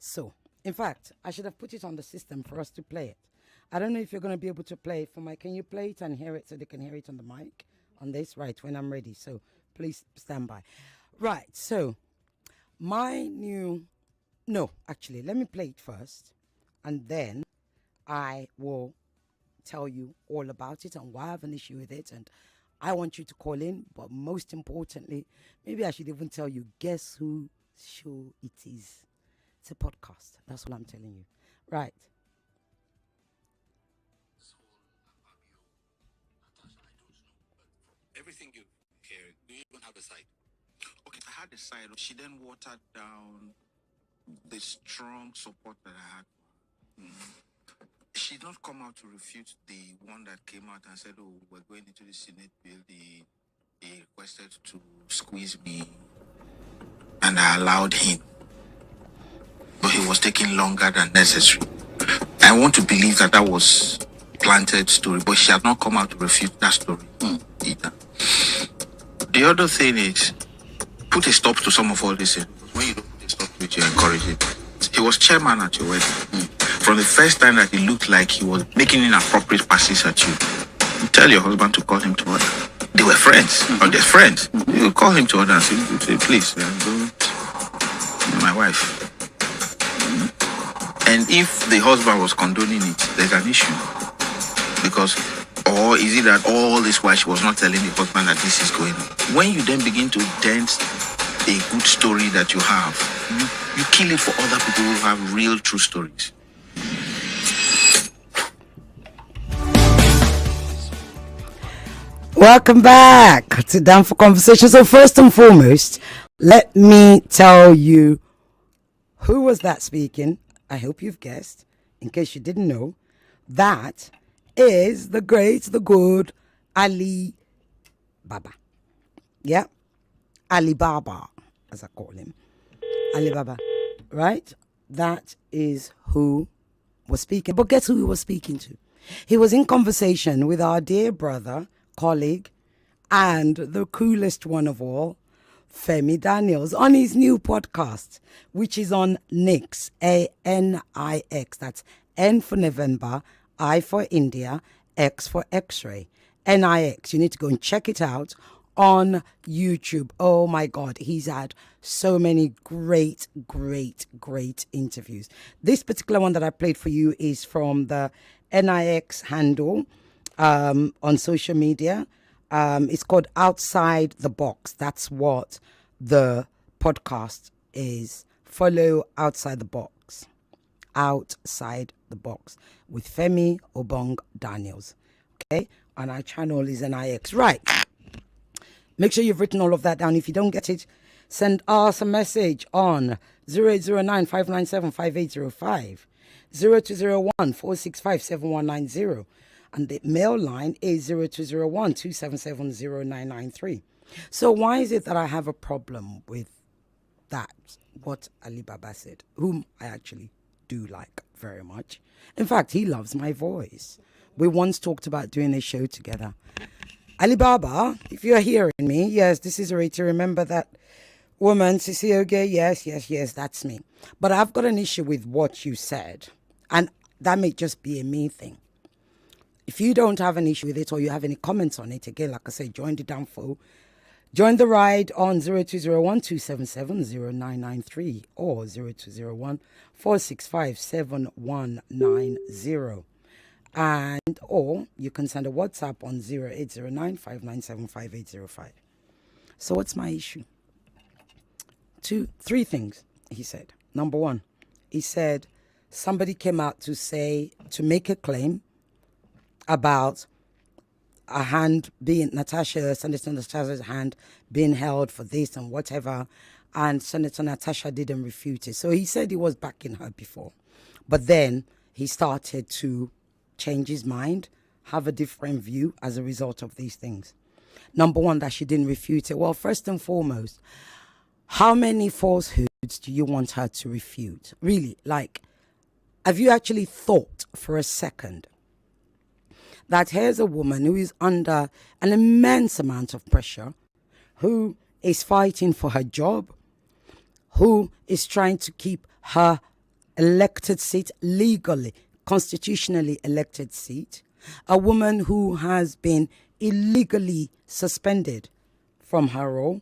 So, in fact, I should have put it on the system for us to play it. I don't know if you're going to be able to play it for my. Can you play it and hear it so they can hear it on the mic on this? Right, when I'm ready. So, please stand by. Right, so my new. No, actually, let me play it first and then I will tell you all about it and why I have an issue with it. And I want you to call in, but most importantly, maybe I should even tell you, guess who show it is? It's a podcast. That's what I'm telling you. Right. Everything you hear, do you even have a side? Okay, I had a side. She then watered down the strong support that I had. She did not come out to refute the one that came out and said, "Oh, we're going into the Senate bill. He requested to squeeze me, and I allowed him, but he was taking longer than necessary." I want to believe that that was planted story, but she had not come out to refute that story either. The other thing is, put a stop to some of all this. When you don't put a stop to it, you encourage it. He was chairman at your wedding. From the first time that it looked like he was making inappropriate passes at you, you tell your husband to call him to order. They were friends, or they're friends. You call him to order and say please, don't, my wife. And if the husband was condoning it, there's an issue. Because, or is it that all this while she was not telling the husband that this is going on? When you then begin to dent a good story that you have, you kill it for other people who have real true stories. Welcome back to Danfo Conversation. So first and foremost, let me tell you who was that speaking. I hope you've guessed. In case you didn't know, that is the great, the good Ali Baba. Yeah, Ali Baba, as I call him. Ali Baba, right? That is who was speaking. But guess who he was speaking to? He was in conversation with our dear brother, colleague, and the coolest one of all, Femi Daniels, on his new podcast, which is on Nix, A-N-I-X. That's N for November, I for India, X for X-ray. N-I-X. You need to go and check it out on YouTube. Oh my God, he's had so many great interviews. This particular one that I played for you is from the NIX handle on social media. It's called Outside the Box. That's what the podcast is. Follow Outside the Box. Outside the Box with Femi Obong Daniels. Okay? And our channel is NIX. Right. Make sure you've written all of that down. If you don't get it, send us a message on 0809 597 5805, 0201 465 7190. And the mail line is 0201 277 0993. So why is it that I have a problem with that, what Ali Baba said, whom I actually do like very much? In fact, he loves my voice. We once talked about doing a show together. Ali Baba, if you're hearing me, yes, this is Ireti. Remember that woman, Sisi Oge? Yes, that's me. But I've got an issue with what you said. And that may just be a me thing. If you don't have an issue with it or you have any comments on it, again, like I say, join the Danfo. Join the ride on 0201 277 0993 or 0201 465 7190. And or you can send a WhatsApp on 0809 597 5805. So what's my issue? Three things, he said. Number one, he said somebody came out to make a claim about a hand being Senator Natasha's hand being held for this and whatever, and Senator Natasha didn't refute it. So he said he was backing her before, but then he started to change his mind, have a different view as a result of these things. Number one, that she didn't refute it. Well, first and foremost, how many falsehoods do you want her to refute? Really, like, have you actually thought for a second that here's a woman who is under an immense amount of pressure, who is fighting for her job, who is trying to keep her elected seat, legally, constitutionally elected seat. A woman who has been illegally suspended from her role.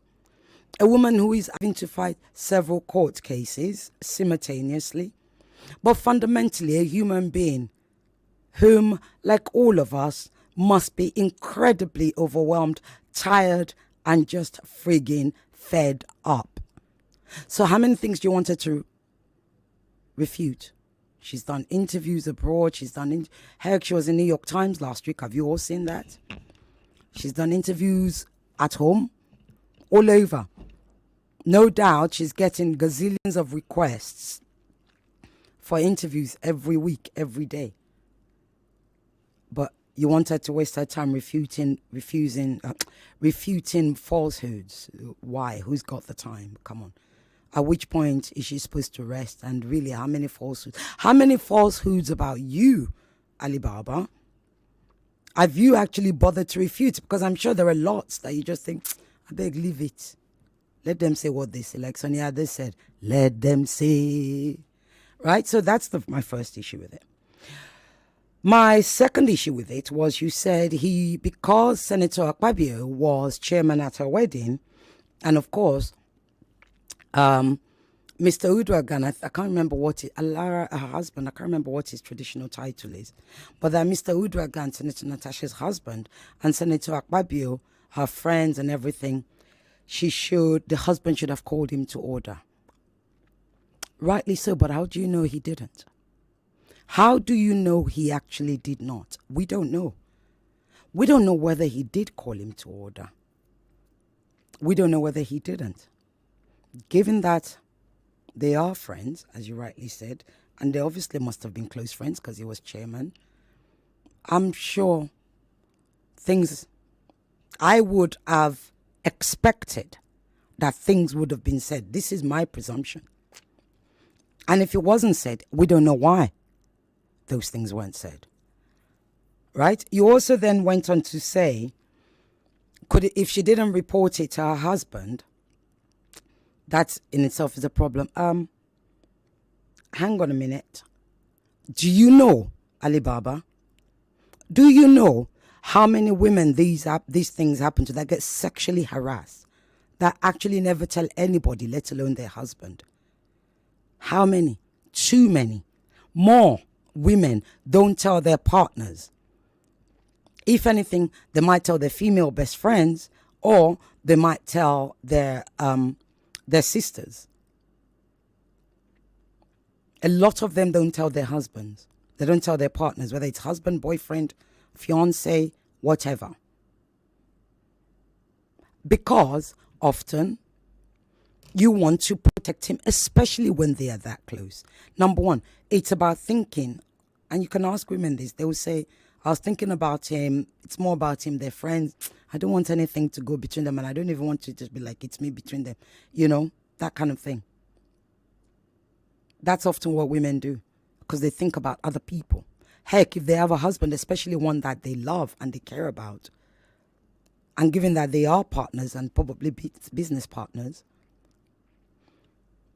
A woman who is having to fight several court cases simultaneously. But fundamentally a human being whom, like all of us, must be incredibly overwhelmed, tired, and just frigging fed up. So how many things do you want her to refute? She's done interviews abroad. Heck, she was in New York Times last week. Have you all seen that? She's done interviews at home, all over. No doubt she's getting gazillions of requests for interviews every week, every day. But you want her to waste her time refuting falsehoods. Why? Who's got the time? Come on. At which point is she supposed to rest? And really, how many falsehoods? How many falsehoods about you, Alibaba, have you actually bothered to refute? Because I'm sure there are lots that you just think, I beg, leave it. Let them say what they say. Like Sonia Ade said, let them say. Right? So that's my first issue with it. My second issue with it was you said because Senator Akpabio was chairman at her wedding, and of course, Mr. Uduaghan, I can't remember her husband, I can't remember what his traditional title is, but that Mr. Uduaghan, Senator Natasha's husband, and Senator Akpabio, her friends and everything, the husband should have called him to order. Rightly so, but how do you know he didn't? How do you know he actually did not? We don't know. We don't know whether he did call him to order. We don't know whether he didn't. Given that they are friends, as you rightly said, and they obviously must have been close friends because he was chairman, I'm sure I would have expected that things would have been said. This is my presumption. And if it wasn't said, we don't know why those things weren't said. Right? You also then went on to say, if she didn't report it to her husband, that in itself is a problem. Hang on a minute. Do you know, Alibaba? Do you know how many women these things happen to that get sexually harassed, that actually never tell anybody, let alone their husband? How many? Too many. More women don't tell their partners. If anything, they might tell their female best friends, or they might tell their sisters. A lot of them don't tell their husbands. They don't tell their partners, whether it's husband, boyfriend, fiance, whatever. Because often you want to protect him, especially when they are that close. Number one, it's about thinking, and you can ask women this, they will say, I was thinking about him, it's more about him, they're friends, I don't want anything to go between them, and I don't even want to just be like, it's me between them, that kind of thing. That's often what women do, because they think about other people. Heck, if they have a husband, especially one that they love and they care about, and given that they are partners and probably business partners,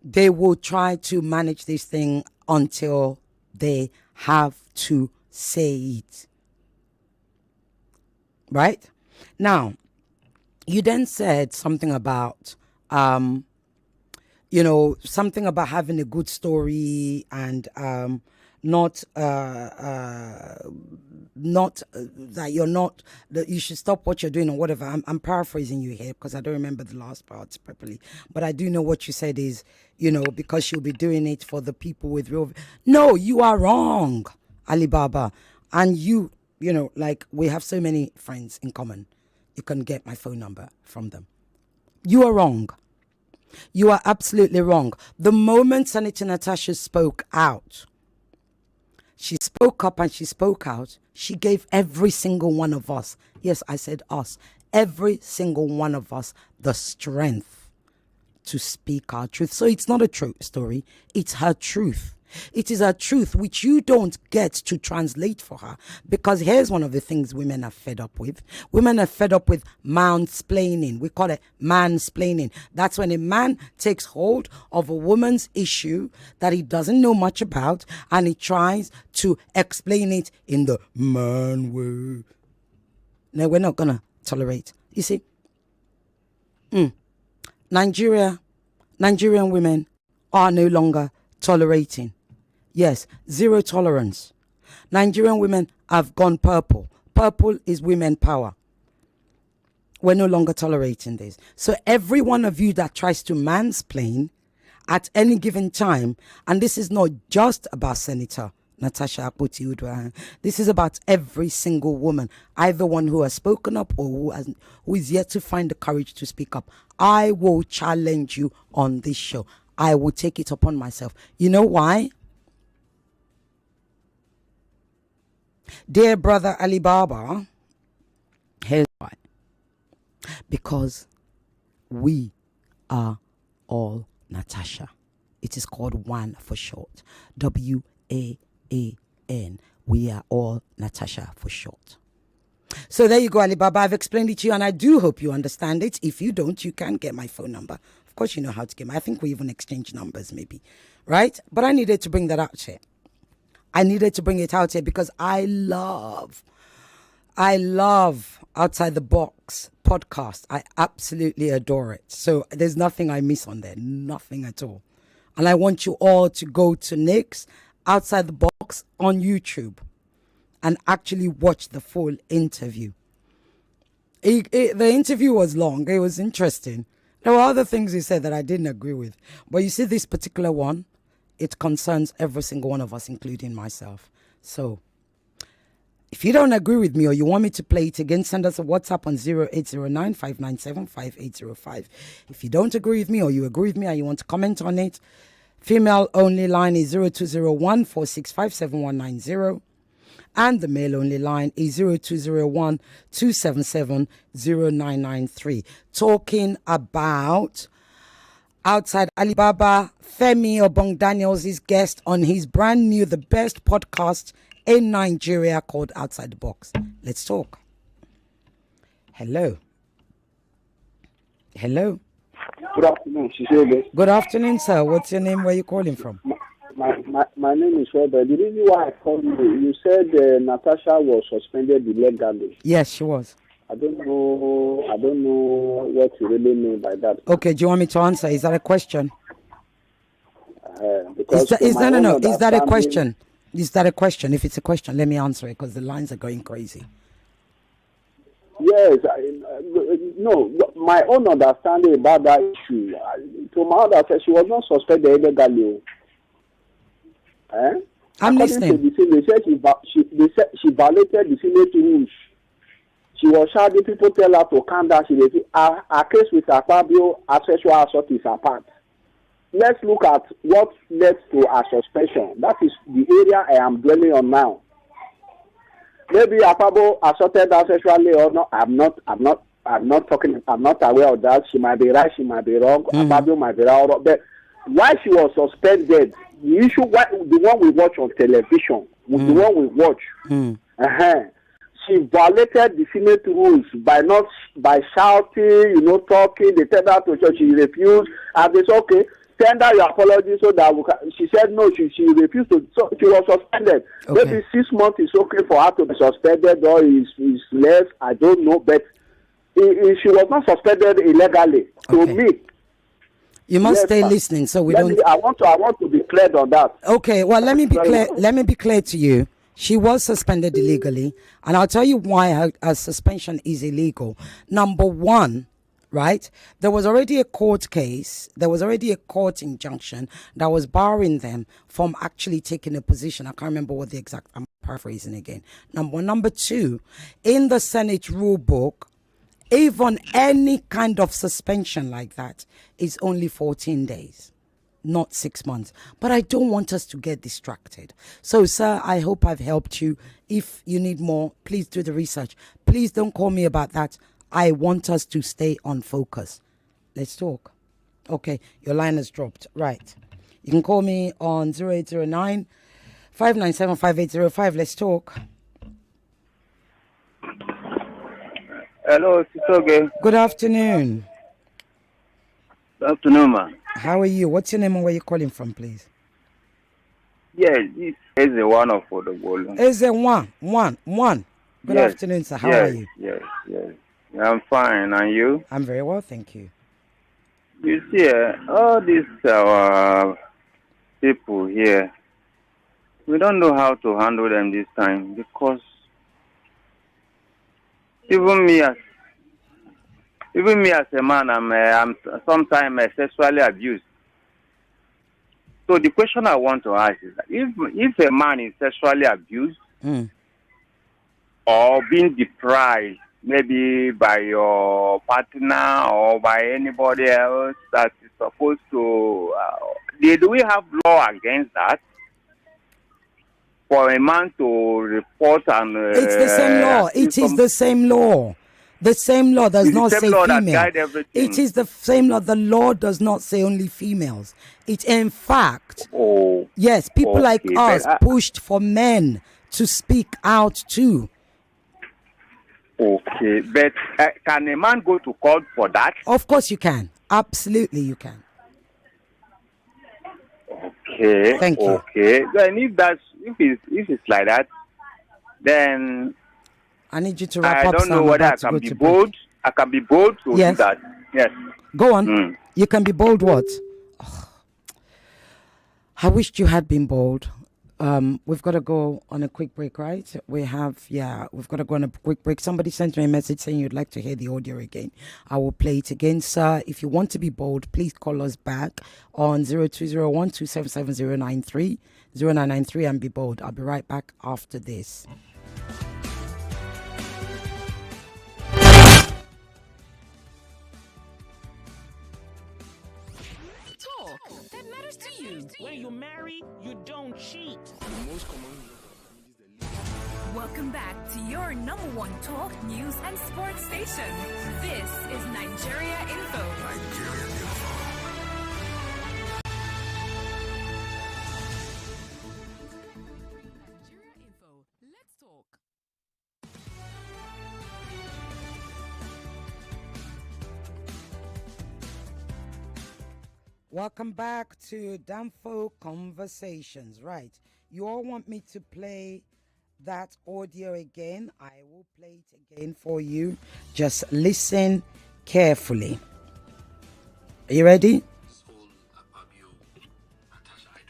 they will try to manage this thing until they have to say it. Right? Now, you then said something about, something about having a good story and not that you should stop what you're doing or whatever. I'm paraphrasing you here because I don't remember the last parts properly, but I do know what you said is, because she'll be doing it for the people with real. No, you are wrong, Alibaba, and we have so many friends in common. You can get my phone number from them. You are wrong. You are absolutely wrong. The moment Senator Natasha spoke out, she spoke up and she spoke out. She gave every single one of us, yes, I said us, every single one of us the strength to speak our truth. So it's not a true story. It's her truth. It is a truth which you don't get to translate for her. Because here's one of the things women are fed up with. Women are fed up with mansplaining. We call it mansplaining. That's when a man takes hold of a woman's issue that he doesn't know much about and he tries to explain it in the man way. No, we're not going to tolerate. You see, Nigerian women are no longer tolerating. Yes, zero tolerance. Nigerian women have gone purple. Purple is women power. We're no longer tolerating this. So every one of you that tries to mansplain at any given time, and this is not just about Senator Natasha Akpoti-Uduaghan, this is about every single woman, either one who has spoken up or who is yet to find the courage to speak up. I will challenge you on this show. I will take it upon myself. You know why? Dear brother Ali Baba, here's why. Because we are all Natasha. It is called WAN for short. WAAN. We are all Natasha for short. So there you go, Ali Baba. I've explained it to you and I do hope you understand it. If you don't, you can get my phone number. Of course, you know how to get I think we even exchange numbers maybe. Right? But I needed to bring that out here. I needed to bring it out here because I love Outside the Box podcast. I absolutely adore it. So there's nothing I miss on there. Nothing at all. And I want you all to go to Nick's Outside the Box on YouTube and actually watch the full interview. The interview was long. It was interesting. There were other things he said that I didn't agree with. But you see this particular one, it concerns every single one of us, including myself. So if you don't agree with me or you want me to play it again, send us a WhatsApp on 0809-597-5805. If you don't agree with me or you agree with me and you want to comment on it, female only line is 0201-465-7190. And the male only line is 0201-277-0993. Talking about Outside Alibaba, Femi Obong Daniels is guest on his brand new, the best podcast in Nigeria called Outside the Box. Let's talk. Hello. Hello. Good afternoon, Cecilia. Good afternoon, sir. What's your name? Where are you calling from? My name is Robert. The reason why I called you said Natasha was suspended illegally. Yes, she was. I don't know what you really mean by that. Okay, do you want me to answer? Is that a question? Because Is that a question? Is that a question? If it's a question, let me answer it because the lines are going crazy. Yes, no. My own understanding about that issue, to my understanding, she was not suspended illegally. I'm listening. To the they said she violated the Senate rules. She was shouting, people tell her to calm down. Her case with Akpabio, sexual assault is apart. Let's look at what led to her suspension. That is the area I am dwelling on now. Maybe Akpabio assaulted her sexually or not. I'm not aware of that. She might be right, she might be wrong. Akpabio might be wrong. But why she was suspended, the issue, the one we watch on television, the one we watch, she violated the Senate rules by shouting, talking. They tell her to church, she refused, and they said, okay, tender your apology so that she said no, she refused to, so she was suspended. Okay. Maybe 6 months is okay for her to be suspended or is less, I don't know, but she was not suspended illegally. To me, you must stay listening, so we don't. I want to be clear on that. Okay, well, let me be clear. Let me be clear to you. She was suspended illegally, and I'll tell you why her suspension is illegal. Number one, right? There was already a court case. There was already a court injunction that was barring them from actually taking a position. I can't remember what the exact. I'm paraphrasing again. Number two, in the Senate rule book, even any kind of suspension like that is only 14 days, not 6 months. But I don't want us to get distracted. So, sir, I hope I've helped you. If you need more, please do the research. Please don't call me about that. I want us to stay on focus. Let's talk. Okay, your line has dropped. Right. You can call me on 0809 597 5805. Let's talk. Hello, Sitoge. Good afternoon. Good afternoon, ma. How are you? What's your name and where you calling from, please? Yes, this is the one of the volume. Is it one? Good afternoon, sir. How are you? Yes. I'm fine, and you? I'm very well, thank you. You see, all these people here, we don't know how to handle them this time because even me as a man, I'm sometimes sexually abused. So the question I want to ask is that if a man is sexually abused or being deprived, maybe by your partner or by anybody else that is supposed to, do we have law against that? For a man to report and... it's the same law. It is the same law. The same law does not say female. It is the same law. The law does not say only females. It's in fact, yes, people like us pushed for men to speak out too. Okay, but can a man go to court for that? Of course you can. Absolutely you can. Okay. Thank you. Okay. Then if it's like that, then I need you to wrap up. I don't know whether I can be bold. I can be bold to do that. Yes. Go on. You can be bold. What? Oh, I wished you had been bold. We've got to go on a quick break, right? We've got to go on a quick break. Somebody sent me a message saying you'd like to hear the audio again. I will play it again, sir. If you want to be bold, please call us back on 0201 277 0993 and be bold. I'll be right back after this. That matters to you. When you marry, you don't cheat. Welcome back to your number one talk, news, and sports station. This is Nigeria Info. Nigeria Info. Let's talk. Welcome back to Danfo Conversations. Right. You all want me to play that audio again? I will play it again for you. Just listen carefully. Are you ready?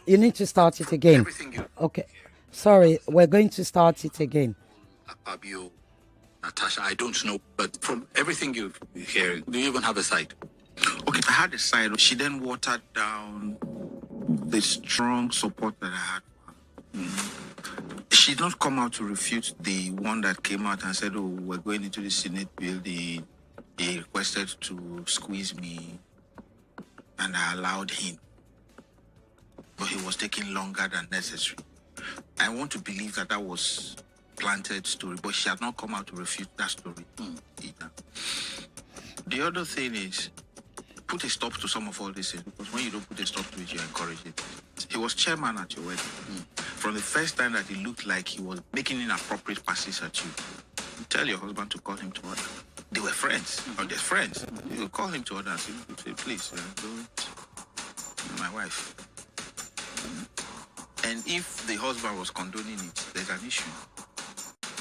You need to start it again. Okay. Sorry, we're going to start it again. Fabio, Natasha, I don't know, but from everything you hear, do you even have a side? Okay, I had a side. She then watered down the strong support that I had. She did not come out to refute the one that came out and said, oh, we're going into the Senate bill. He requested to squeeze me, and I allowed him. But he was taking longer than necessary. I want to believe that was planted story, but she had not come out to refute that story either. The other thing is, put a stop to some of all this, because when you don't put a stop to it, you encourage it. He was chairman at your wedding. From the first time that he looked like he was making inappropriate passes at you, you tell your husband to call him to order. They were friends, or they're friends. You call him to order and say, please, don't, my wife. And if the husband was condoning it, there's an issue.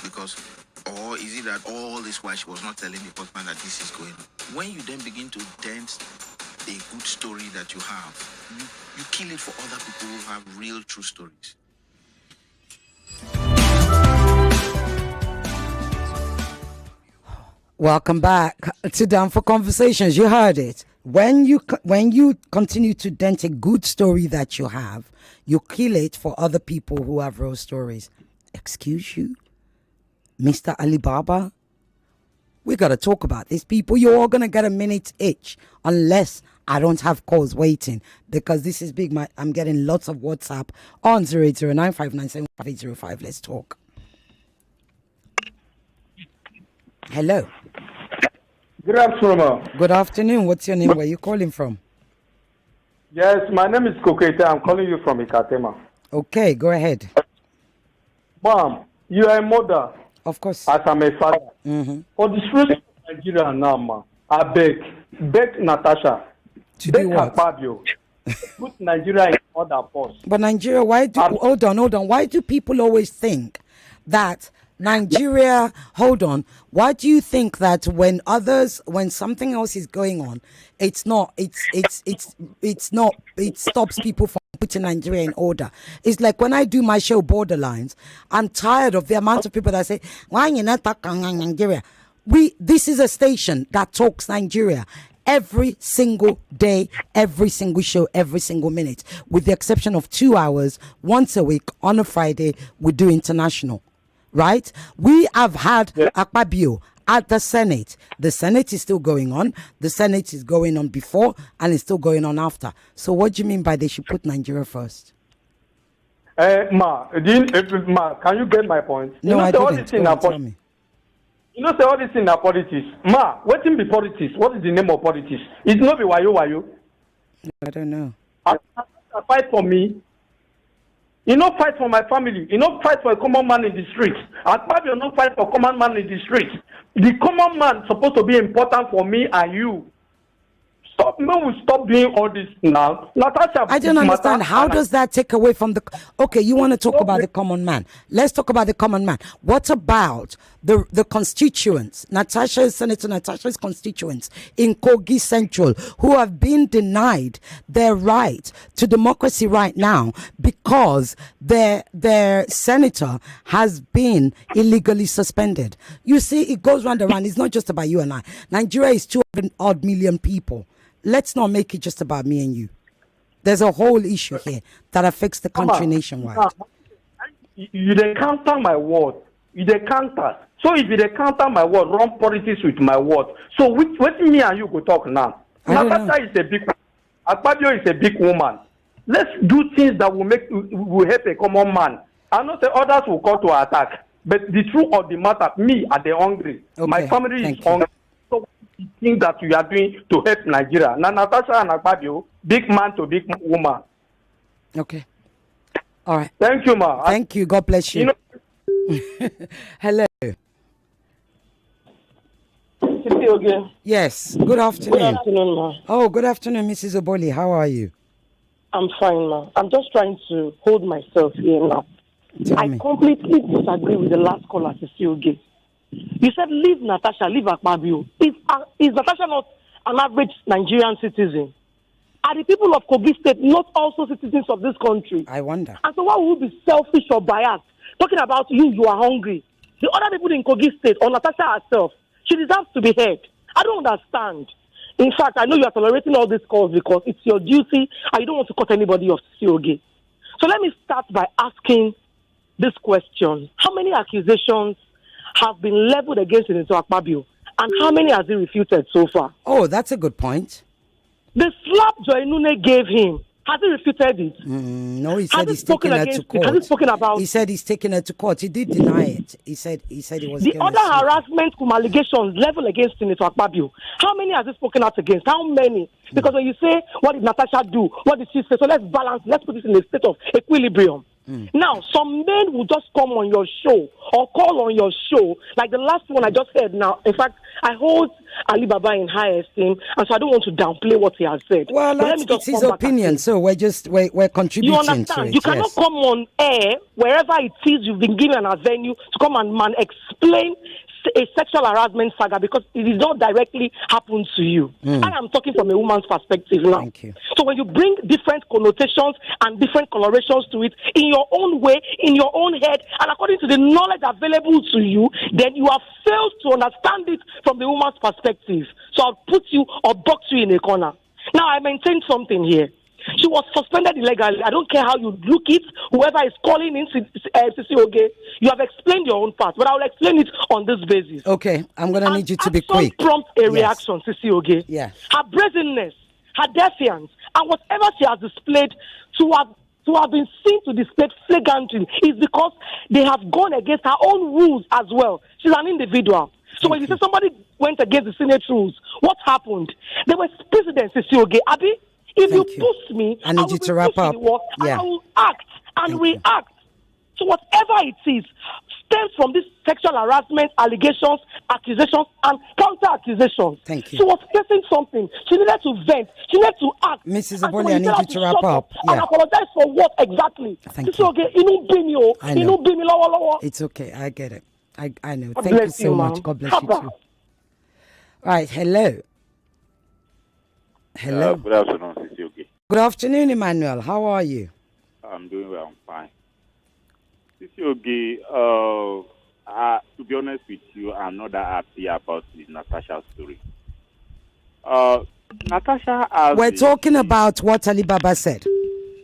Because, or is it that all this while she was not telling the husband that this is going on? When you then begin to dent a good story that you have, you kill it for other people who have real true stories. Welcome back to Danfo Conversations. You heard it. When you continue to dent a good story that you have, you kill it for other people who have real stories. Excuse you, Mr. Alibaba? We got to talk about this, people. You're all going to get a minute each unless I don't have calls waiting, because this is big. I'm getting lots of WhatsApp on 0809-597-5805. Let's talk. Hello. Good afternoon. Good afternoon. What's your name? Where are you calling from? Yes, my name is Kokete. I'm calling you from Ikatema. Okay, go ahead. Mom, you are a mother. Of course. As I'm a father. Mm-hmm. For the situation of Nigeria now, ma, I beg Natasha, beg Akpabio, put Nigeria in order first. But Nigeria, hold on. Why do people always think that Nigeria, why do you think that when something else is going on, it stops people from putting Nigeria in order? It's like when I do my show Borderlines, I'm tired of the amount of people that say, why you not talking Nigeria? This is a station that talks Nigeria every single day, every single show, every single minute, with the exception of 2 hours once a week on a Friday. We do international. Right? We have had Akpabio at the Senate. The Senate is still going on. The Senate is going on before and it's still going on after. So what do you mean by they should put Nigeria first? Ma, can you get my point? No, I didn't. Tell me. You know, say all this in our politics. Ma, what in be politics? What is the name of politics? It's not be wayo. I don't know. I fight for me. You not fight for my family. You not fight for a common man in the streets. Akpabio not fight for common man in the streets. The common man supposed to be important for me and you. Stop doing all this now. Natasha, I don't understand. How does that take away from the... Okay, you want to talk about the common man. Let's talk about the common man. What about the constituents, Senator Natasha's constituents in Kogi Central, who have been denied their right to democracy right now because their senator has been illegally suspended? You see, it goes round and round. It's not just about you and I. Nigeria is 200 odd million people. Let's not make it just about me and you. There's a whole issue here that affects the country nationwide. You dey counter my word. You dey counter. So if you dey counter my word, run politics with my word. So what me and you go talk now? Natasha is a big woman. Akpabio is a big woman. Let's do things that will help a common man. I know say others will call to attack. But the truth of the matter, me are the hungry. Okay, my family is hungry. So the thing that you are doing to help Nigeria. Now Natasha and Akpabio, big man to big woman. Okay. All right. Thank you, ma. Thank you. God bless you. Hello. Yes. Good afternoon. Good afternoon, ma. Oh, good afternoon, Mrs. Oboli. How are you? I'm fine, ma. I'm just trying to hold myself here now. I completely disagree with the last caller, Cecile. You said leave Natasha, leave Akpabio. Is Natasha not an average Nigerian citizen? Are the people of Kogi State not also citizens of this country? I wonder. And so why would we be selfish or biased? Talking about you are hungry. The other people in Kogi State, or Natasha herself, she deserves to be heard. I don't understand. In fact, I know you are tolerating all these calls because it's your duty and you don't want to cut anybody off, COG. So let me start by asking this question. How many accusations have been leveled against Senator Akpabio, and how many has he refuted so far? Oh, that's a good point. The slap Joy Nune gave him, has he refuted it? No, he said he's taking her to court. Has he spoken about? He said he's taking her to court. He did deny it. He said it was. The other harassment allegations leveled against Senator Akpabio, how many has he spoken out against? How many? Because when you say, what did Natasha do? What did she say? So let's balance. Let's put this in a state of equilibrium. Now, some men will just come on your show or call on your show, like the last one I just heard now. In fact, I hold Ali Baba in high esteem, and so I don't want to downplay what he has said. Well, it's his opinion, so we're contributing. You understand? You cannot come on air wherever it is you've been given a venue to come and explain a sexual harassment saga because it did not directly happen to you. I am talking from a woman's perspective now. Thank you. So when you bring different connotations and different colorations to it in your own way, in your own head, and according to the knowledge available to you, then you have failed to understand it from the woman's perspective. So I'll put you or box you in a corner. Now I maintain something here. She was suspended illegally. I don't care how you look it. Whoever is calling in CCOG, you have explained your own part, but I will explain it on this basis. Okay, I'm going to need you to be quick. Prompt a reaction, CCOG. Yeah. Her brazenness, her defiance, and whatever she has displayed to have been seen to display flagrantly is because they have gone against her own rules as well. She's an individual. So when you say somebody went against the Senate rules, what happened? There was precedents, CCOG. Abi, If Thank you you. push me, I need you to wrap up. And Yeah. I will act and Thank you. react. So whatever it is stems from this sexual harassment allegations, accusations, and counter-accusations. Thank you. She was facing something. She needed to vent. She needed to act. Mrs. And so Oboli, when I need tell her you to wrap shut up. And Yeah. apologize for what exactly? Thank It's you. okay. Inú bí mi o. I know. Inú bí mi lọ́wọ́lọ́wọ́. It's okay. I get it. I know. God Thank you bless so you, much. ma'am. God bless you Haba. too. Right. Hello. Hello. Good afternoon, Sisi Oge. Good afternoon, Emmanuel. How are you? I'm doing well. I'm fine. Sisi Oge, to be honest with you, I'm not that happy about the Natasha story. Natasha has... We're talking about what Alibaba said.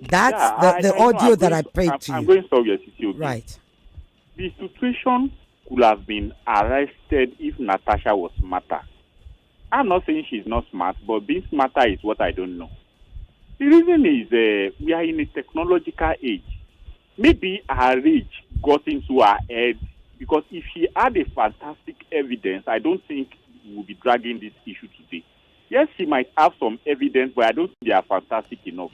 That's the audio that I played to you. I'm going sorry, Sisi Oge. Right. The situation could have been arrested if Natasha was smarter. I'm not saying she's not smart, but being smarter is what I don't know. The reason is we are in a technological age. Maybe her age got into her head, because if she had a fantastic evidence, I don't think we will be dragging this issue today. Yes, she might have some evidence, but I don't think they are fantastic enough.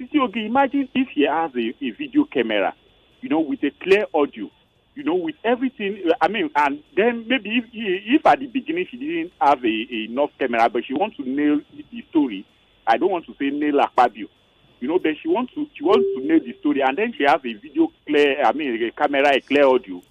Okay, imagine if she has a video camera, with a clear audio, with everything. And then maybe if at the beginning she didn't have enough camera, but she wants to nail the story. I don't want to say nail Akpabio. But she wants to nail the story, and then she has a video clear, a camera, a clear audio,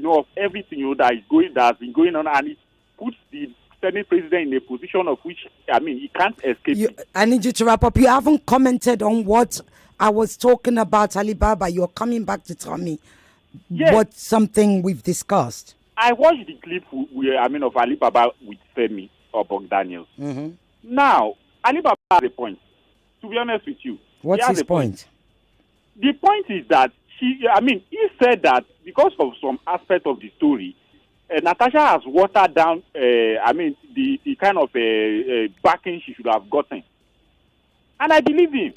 of everything that has been going on, and it puts the Senate president in a position of which, he can't escape. I need you to wrap up. You haven't commented on what I was talking about, Alibaba. You're coming back to tell me what's something we've discussed. I watched the clip of Alibaba with Femi or Bogdaniel. Mm-hmm. Now, Alibaba has a point. To be honest with you, what's his point? The point is that he said that because of some aspect of the story, Natasha has watered down, the kind of backing she should have gotten. And I believe him.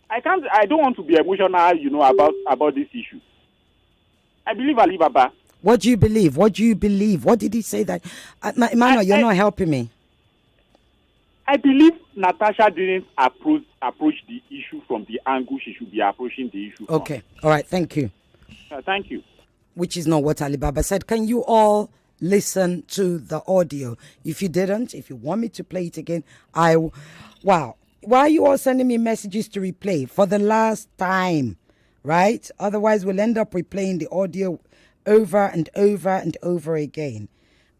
I don't want to be emotional, about this issue. I believe Alibaba. What do you believe? What did he say that? Emmanuel, you're not helping me. I believe Natasha didn't approach the issue from the angle she should be approaching the issue from. Okay. All right. Thank you. Thank you. Which is not what Alibaba said. Can you all listen to the audio? If you didn't, if you want me to play it again, wow. Why are you all sending me messages to replay for the last time, right? Otherwise, we'll end up replaying the audio over and over and over again.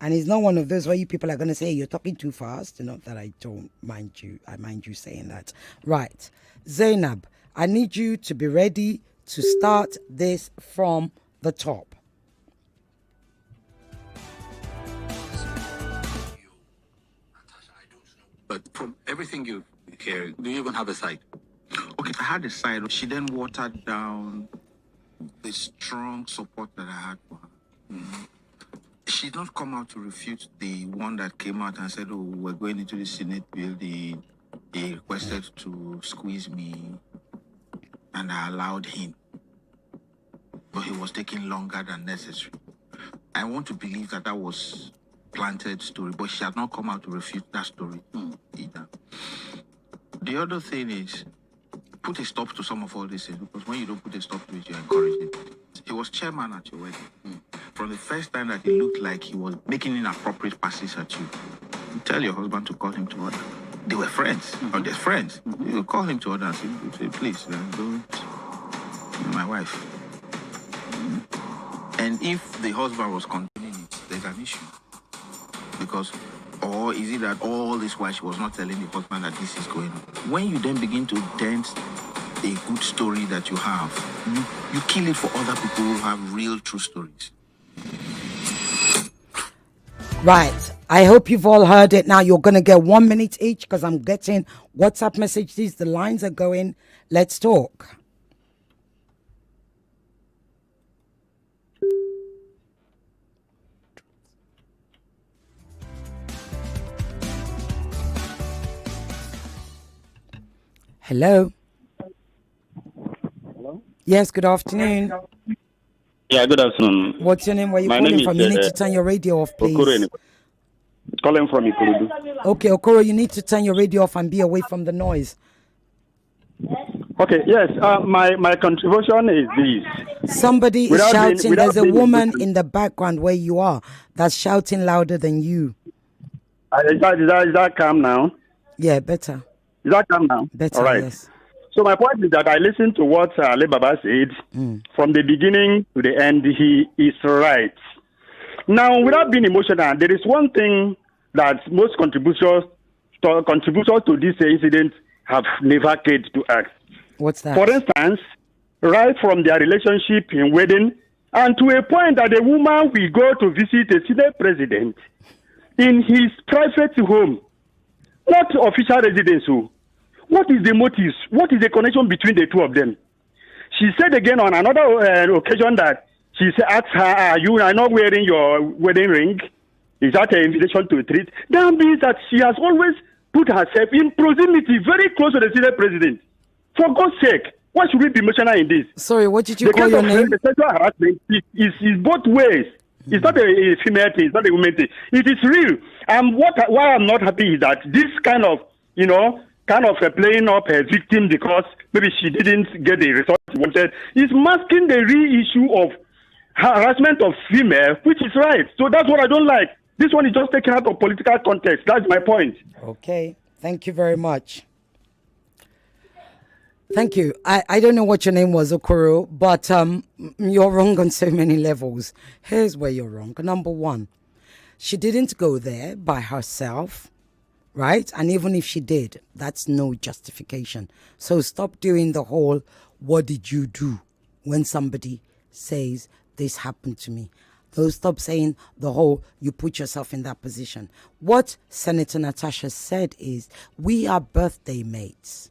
And it's not one of those where you people are going to say, you're talking too fast. Not that I don't mind you. I mind you saying that. Right. Zainab, I need you to be ready to start this from the top. But from everything you hear, do you even have a side? Okay, I had a side. She then watered down the strong support that I had for her. Mm-hmm. She did not come out to refute the one that came out and said, we're going into the Senate building. They requested to squeeze me, and I allowed him. But he was taking longer than necessary. I want to believe that was planted story, but she had not come out to refute that story either. The other thing is, put a stop to some of all this, because when you don't put a stop to it, you encourage it. He was chairman at your wedding. From the first time that he looked like he was making inappropriate passes at you, you tell your husband to call him to order. They were friends, or they're friends. You call him to order and say, please, don't, my wife. And if the husband was condoning it, there's an issue. Because, or is it that all this while she was not telling the husband that this is going on? When you then begin to dent a good story that you have, you kill it for other people who have real true stories. Right. I hope you've all heard it. Now you're going to get 1 minute each because I'm getting WhatsApp messages. The lines are going. Let's talk. Hello. Hello. Yes, good afternoon. Yeah, good afternoon. What's your name? Where are you calling from? You need to turn your radio off, please. Calling from Ikorodu. Okay, Okoro, you need to turn your radio off and be away from the noise. Okay, yes. My contribution is this. Somebody is shouting. There's a woman in the background where you are that's shouting louder than you. Is that calm now? Yeah, better. Is that calm now? Better, all right. Yes. So my point is that I listened to what Ali Baba said from the beginning to the end. He is right. Now, without being emotional, there is one thing that most contributors to this incident have never cared to ask. What's that? For instance, right from their relationship in wedding, and to a point that a woman will go to visit a Senate president in his private home, not official residence. What is the motive? What is the connection between the two of them? She said again on another occasion that she asked her, you are not wearing your wedding ring? Is that an invitation to a treat? That means that she has always put herself in proximity, very close to the Senate president. For God's sake, why should we be emotional in this? Sorry, what did you call your name? The sexual harassment is both ways. It's not a female thing. It's not a woman thing. It is real. And why I'm not happy is that this kind of, playing up a victim because maybe she didn't get the result she wanted is masking the real issue of harassment of female, which is right. So that's what I don't like. This one is just taken out of political context. That's my point. Okay. Thank you very much. Thank you. I don't know what your name was, Okoro, but you're wrong on so many levels. Here's where you're wrong. Number one, she didn't go there by herself, right? And even if she did, that's no justification. So stop doing the whole, what did you do when somebody says this happened to me? So stop saying the whole, you put yourself in that position. What Senator Natasha said is, we are birthday mates.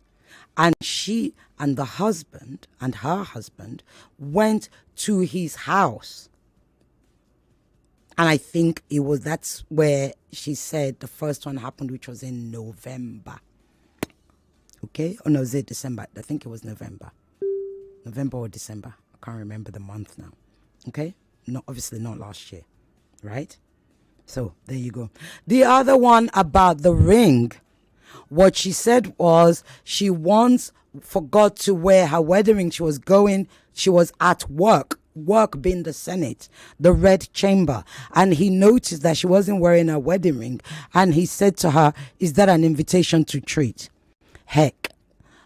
And she and the husband and her husband went to his house. And I think that's where she said the first one happened, which was in November. Okay? Or no, was it December? I think it was November. November or December. I can't remember the month now. Okay? No, obviously not last year. Right? So, there you go. The other one about the ring. What she said was she once forgot to wear her wedding ring. She was at work being the Senate, the Red Chamber. And he noticed that she wasn't wearing her wedding ring. And he said to her, is that an invitation to treat? Heck,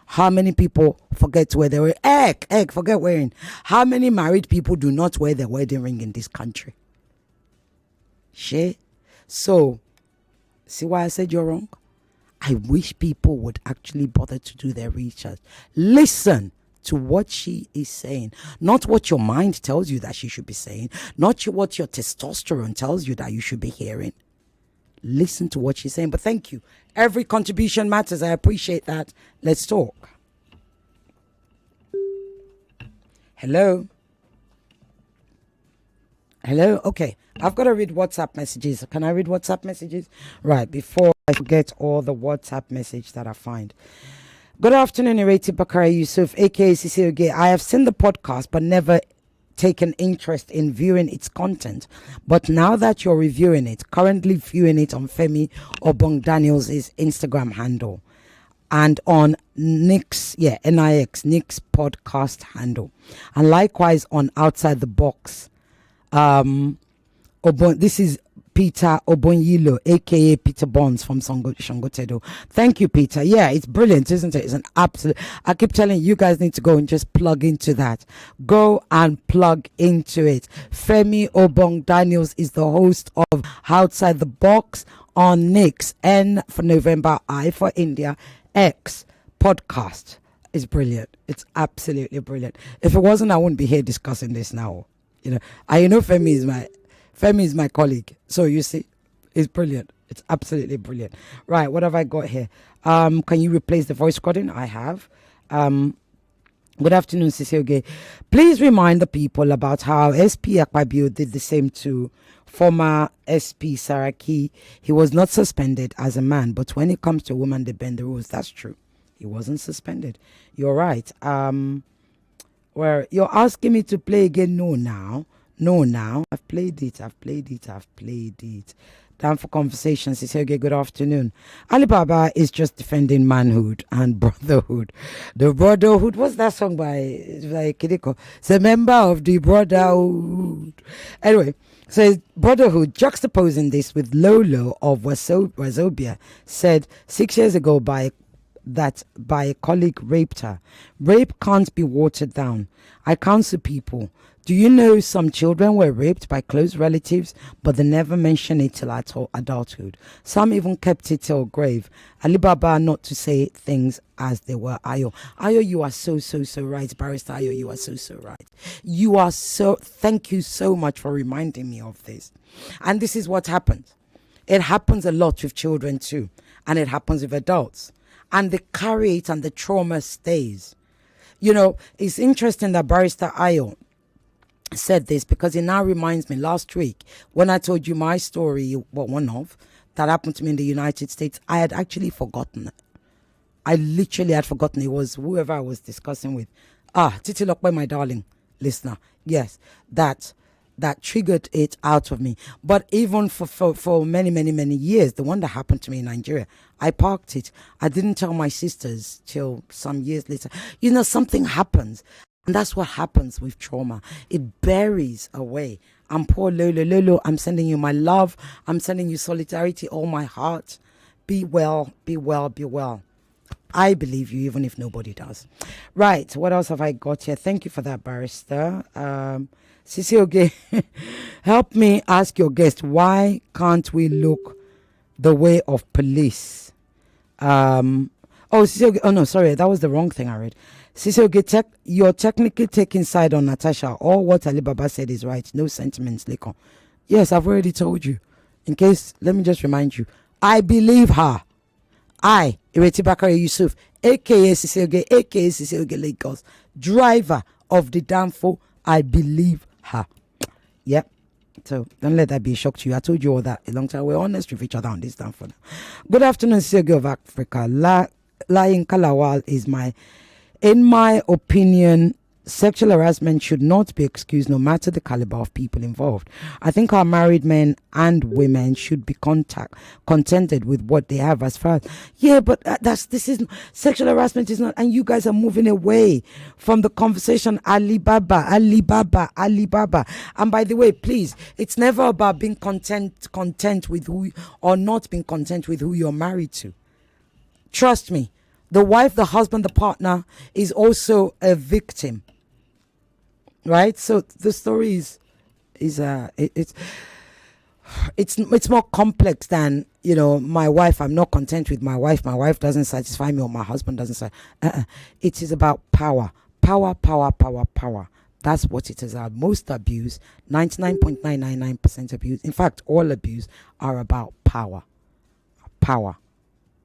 how many people forget to wear their ring? Heck, forget wearing. How many married people do not wear their wedding ring in this country? Shit. So, see why I said you're wrong? I wish people would actually bother to do their research. Listen to what she is saying. Not what your mind tells you that she should be saying. Not what your testosterone tells you that you should be hearing. Listen to what she's saying. But thank you. Every contribution matters. I appreciate that. Let's talk. Hello? Hello? Okay. I've got to read WhatsApp messages. Can I read WhatsApp messages? Right, before I forget all the WhatsApp message that I find. Good afternoon, Ireti Bakare-Yusuf, aka Cecilia. I have seen the podcast but never taken interest in viewing its content. But now that you're reviewing it, currently viewing it on Femi Obong Daniels' Instagram handle and on Nick's podcast handle. And likewise on Outside the Box. This is Peter Obonyilo, aka Peter Bonds from Shongotedo. Thank you, Peter. Yeah, it's brilliant, isn't it? It's an absolute. I keep telling you guys need to go and just plug into that. Go and plug into it. Femi Obong Daniels is the host of Outside the Box on Nick's N for November, I for India, X podcast. It's brilliant. It's absolutely brilliant. If it wasn't, I wouldn't be here discussing this now. Femi is my colleague. So you see, it's brilliant. It's absolutely brilliant. Right, what have I got here? Can you replace the voice recording? I have. Good afternoon, Cecilia. Please remind the people about how SP Akpabio did the same to former SP Saraki. He was not suspended as a man, but when it comes to a woman, they bend the rules. That's true. He wasn't suspended. You're right. Well, you're asking me to play again? No, now. I've played it. Danfo Conversations. It's okay, good afternoon. Alibaba is just defending manhood and brotherhood. The brotherhood, what's that song by Kidiko? It's a member of the brotherhood. Anyway, so brotherhood, juxtaposing this with Lolo of Wazobia, said 6 years ago by a colleague raped her. Rape can't be watered down. I counsel people. Do you know some children were raped by close relatives, but they never mentioned it till adulthood? Some even kept it till grave. Alibaba, not to say things as they were. Ayo, you are so right. Barrister Ayo, you are so right. Thank you so much for reminding me of this. And this is what happens. It happens a lot with children too. And it happens with adults. And they carry it and the trauma stays. You know, it's interesting that Barrister Ayo said this because it now reminds me last week when I told you my story, one of that happened to me in the United States. I had actually forgotten it. I literally had forgotten. It was whoever I was discussing with. Titi Lokwe, my darling listener. Yes, that triggered it out of me. But even for many years, the one that happened to me in Nigeria, I parked it. I didn't tell my sisters till some years later. You know, something happens. And that's what happens with trauma. It buries away. And poor Lolo, I'm sending you my love. I'm sending you solidarity, all my heart. Be well, be well, be well. I believe you, even if nobody does. Right, what else have I got here? Thank you for that, Barrister. Sisi Oge, help me ask your guest, why can't we look the way of police? Sisi Oge, oh no, sorry, that was the wrong thing I read. Sisi Oge, you're technically taking side on Natasha. All what Alibaba said is right. No sentiments, Lekon. Yes, I've already told you. In case, let me just remind you. I believe her. I, Ireti Bakare-Yusuf, a.k.a. Sisi Oge, a.k.a. Sisi Oge Lagos, driver of the Danfo, I believe her. Yep. So don't let that be a shock to you. I told you all that a long time. We're honest with each other on this Danfo. Good afternoon, Sisi Oge of Africa. Lying Kalawal is in my opinion, sexual harassment should not be excused no matter the caliber of people involved. I think our married men and women should be contented with what they have as far as, but this is sexual harassment is not, and you guys are moving away from the conversation. Alibaba. And by the way, please, it's never about being content with who, or not being content with who you're married to. Trust me. The wife, the husband, the partner is also a victim, right? So the story it's more complex than, you know, my wife. I'm not content with my wife. My wife doesn't satisfy me, or my husband doesn't satisfy. It is about power. That's what it is about. Most abuse, 99.999% abuse. In fact, all abuse are about power.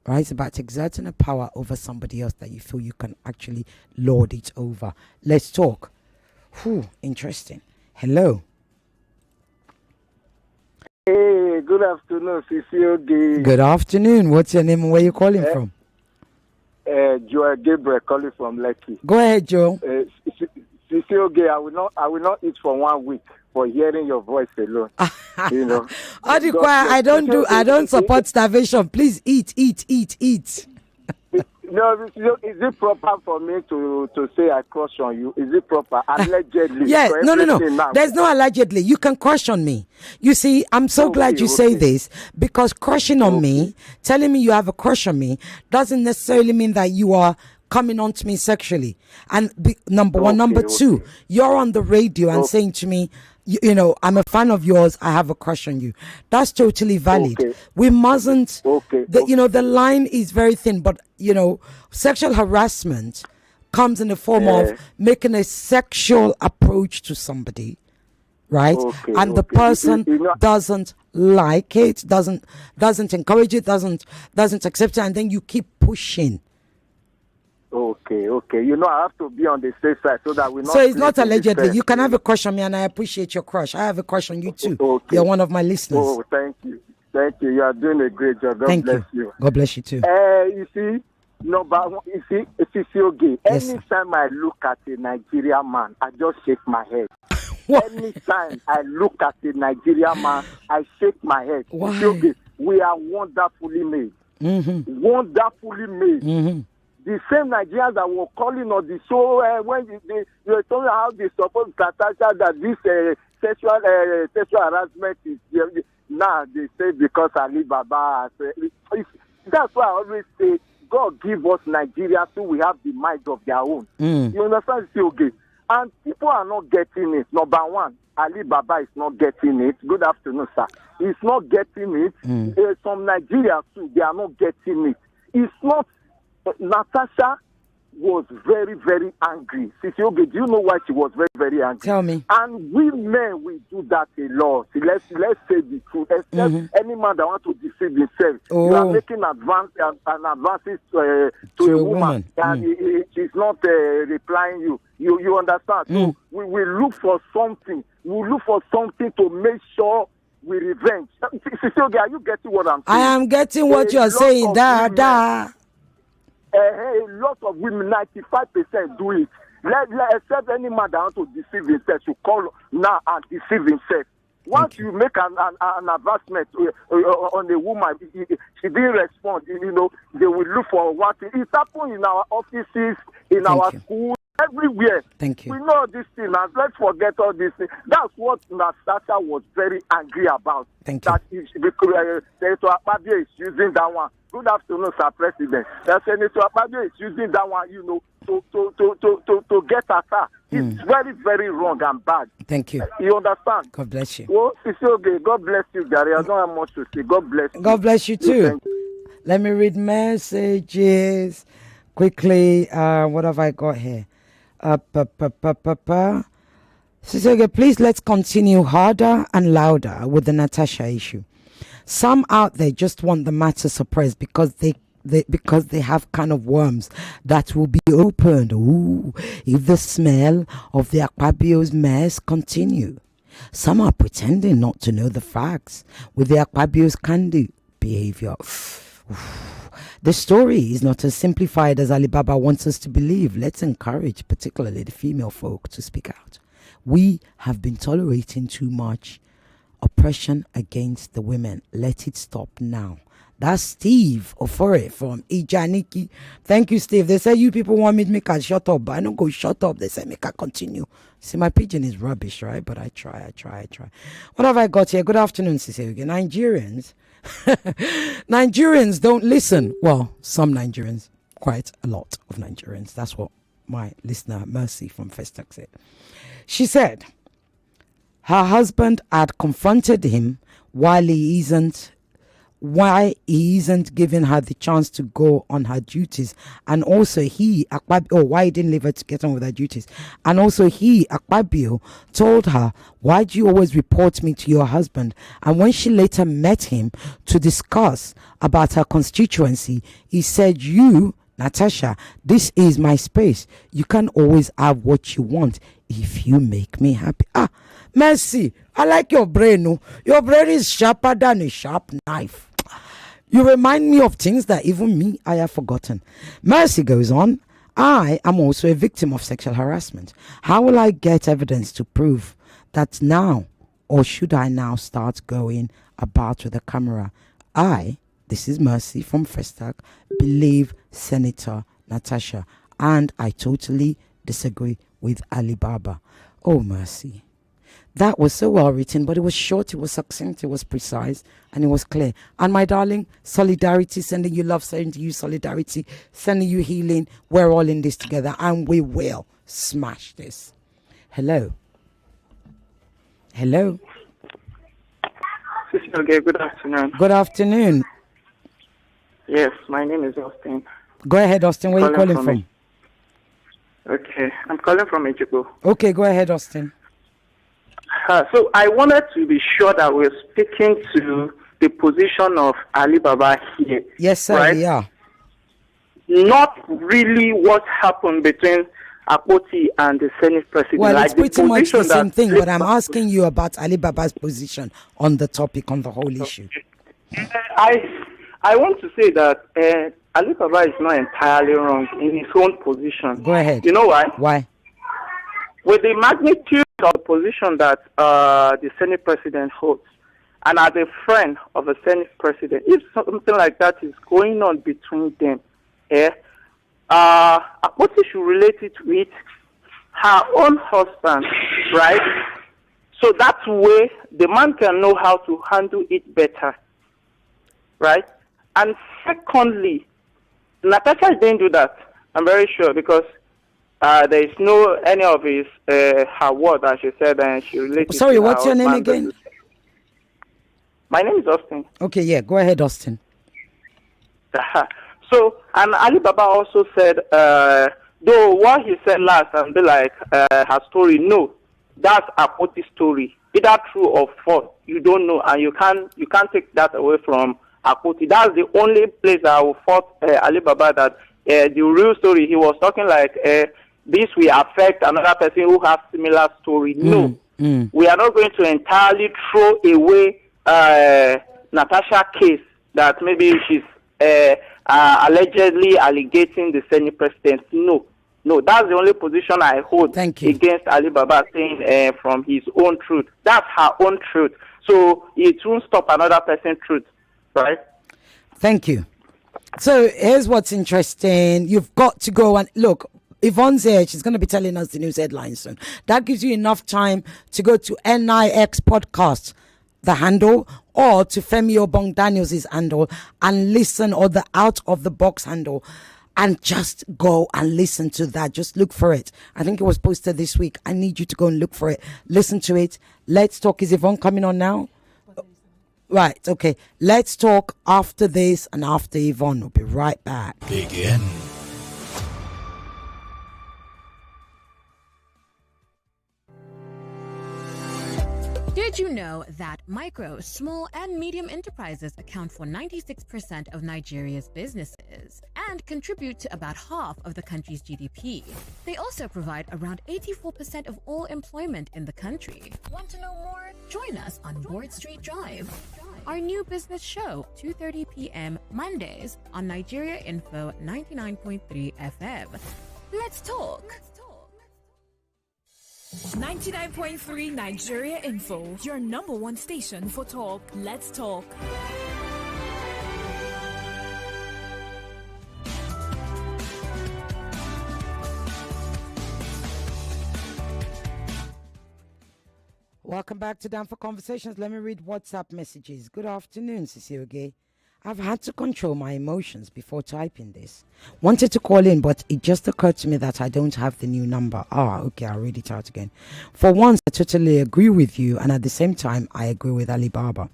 Right? It's about exerting a power over somebody else that you feel you can actually lord it over. Let's talk. Interesting. Hello. Hey, good afternoon, Sisi Oge. Good afternoon. What's your name and where you calling from? Joel Gabriel calling from Lekki. Go ahead, Joel. Sisi Oge, I will not eat for 1 week for hearing your voice alone. You know. I don't support starvation. Please eat. No, is it proper for me to say I crush on you? Is it proper? Allegedly. Yes. No. Now. There's no allegedly. You can crush on me. You see, I'm so glad you say this, because crushing on me, telling me you have a crush on me, doesn't necessarily mean that you are coming on to me sexually. And number one. Number two, you're on the radio and saying to me, you know, I'm a fan of yours, I have a crush on you. That's totally valid. We mustn't, the line is very thin, but, you know, sexual harassment comes in the form of making a sexual approach to somebody, right? And the person doesn't like it, doesn't encourage it, doesn't accept it, and then you keep pushing. Okay. You know, I have to be on the safe side so that we not. So it's not allegedly. You can have a crush on me, and I appreciate your crush. I have a crush on you too. You're one of my listeners. Oh, thank you. You are doing a great job. God bless you. God bless you too. You see, Sisi Oge. Anytime I look at a Nigerian man, I just shake my head. Anytime I look at a Nigerian man, I shake my head. Why? Okay, we are wonderfully made. Wonderfully made. The same Nigerians that were calling on the show when they were talking how they support Natasha that this sexual harassment is now they say because Ali Baba has, that's why I always say God give us Nigeria so we have the mind of their own. You understand? Okay. And people are not getting it. Number one, Ali Baba is not getting it. Good afternoon, sir. He's not getting it. Some Nigerians too, they are not getting it. It's not. Natasha was very, very angry. Sisi Oge, do you know why she was very, very angry? Tell me. And we men, we do that a lot. Let's say the truth. Except any man that wants to deceive himself, you are making advances to a woman, and she's not replying you. You understand? So we look for something. We look for something to make sure we revenge. Sisi Oge, are you getting what I'm saying? I am getting what you are saying. A lot of women, 95% do it. Except any man that wants to deceive himself, to call now and deceive himself. Once you make an advancement on a woman, she didn't respond. They will look for what it happened in our offices, in our schools, everywhere. Thank you. We know this thing, and let's forget all this thing. That's what Natasha was very angry about. Thank you. That Senator Akpabio is using that one. Good afternoon, Sir President. Senator Akpabio is using that one, to get at her. It's very, very wrong and bad. Thank you. You understand? God bless you. Well, it's okay. God bless you, Gary. I don't have much to say. God bless you. God bless you too. Let me read messages quickly. What have I got here? Sister, please let's continue harder and louder with the Natasha issue. Some out there just want the matter suppressed because they have kind of worms that will be opened. Ooh, if the smell of the Akpabio's mess continue. Some are pretending not to know the facts with the Akpabio's candy behavior. The story is not as simplified as Alibaba wants us to believe. Let's encourage particularly the female folk to speak out. We have been tolerating too much oppression against the women. Let it stop now. That's Steve Ofore from Ijaniki. Thank you, Steve. They say you people want me to make a shut up, but I don't go shut up. They say make a continue. See, my pigeon is rubbish, right? But I try. What have I got here? Good afternoon, Cecilia. Nigerians don't listen. Well, some Nigerians, quite a lot of Nigerians. That's what my listener Mercy from Festac said. She said her husband had confronted him why he isn't giving her the chance to go on her duties, and also why he didn't leave her to get on with her duties, and also Akpabio told her, why do you always report me to your husband? And when she later met him to discuss about her constituency, he said, you, Natasha, this is my space. You can always have what you want if you make me happy. Mercy, I like your brain. No? Your brain is sharper than a sharp knife. You remind me of things that even me, I have forgotten. Mercy goes on, I am also a victim of sexual harassment. How will I get evidence to prove that now? Or should I now start going about with a camera? This is Mercy from Festac, believe Senator Natasha. And I totally disagree with Alibaba. Oh, Mercy. That was so well written, but it was short, it was succinct, it was precise, and it was clear. And my darling, solidarity, sending you love, sending you solidarity, sending you healing. We're all in this together, and we will smash this. Hello. Okay, good afternoon. Good afternoon. Yes, my name is Austin. Go ahead, Austin. Where are you calling from? Okay, I'm calling from Ejigbo. Okay, go ahead, Austin. So I wanted to be sure that we're speaking to the position of Alibaba here. Yes, sir, right? Yeah. Not really what happened between Akpoti and the Senate president. Well, like it's pretty much the same thing, but I'm asking you about Alibaba's position on the topic, on the whole issue. I want to say that Alibaba is not entirely wrong in his own position. Go ahead. You know why? Why? With the magnitude of the position that the Senate president holds, and as a friend of a Senate president, if something like that is going on between them, Akpoti should relate it with her own husband, right? So that way the man can know how to handle it better, right? And secondly, Natasha didn't do that. I'm very sure, because there is no any of his her word that she said, and she related. Sorry, what's your name again? My name is Austin. Okay, yeah, go ahead, Austin. So, and Ali Baba also said, though what he said last and be like her story, no, that's Akpoti's story. Either true or false, you don't know, and you can't take that away from Akpoti. That's the only place that I will fault Ali Baba, that the real story, he was talking like this will affect another person who has similar story. No, we are not going to entirely throw away Natasha case that maybe she's allegedly allegating the Senate president. No, that's the only position I hold against Ali Baba, saying from his own truth. That's her own truth. So it won't stop another person's truth, right? Thank you. So here's what's interesting. You've got to go and look. Yvonne's here. She's going to be telling us the news headlines soon. That gives you enough time to go to NIX Podcast, the handle, or to Femi Obong Daniels' handle and listen, or the Out of the Box handle, and just go and listen to that. Just look for it. I think it was posted this week. I need you to go and look for it. Listen to it. Let's talk. Is Yvonne coming on now? Right, okay. Let's talk after this, and after Yvonne. We'll be right back. Begin. Did you know that micro, small, and medium enterprises account for 96% of Nigeria's businesses and contribute to about half of the country's GDP? They also provide around 84% of all employment in the country. Want to know more? Join us on Board Street Drive, our new business show, 2:30 p.m. Mondays on Nigeria Info 99.3 FM. Let's talk. 99.3 Nigeria Info, your number one station for talk. Let's talk. Welcome back to Danfo Conversations. Let me read WhatsApp messages. Good afternoon, Cecile. I've had to control my emotions before typing this. Wanted to call in, but it just occurred to me that I don't have the new number. Okay, I'll read it out again. For once, I totally agree with you, and at the same time, I agree with Ali Baba.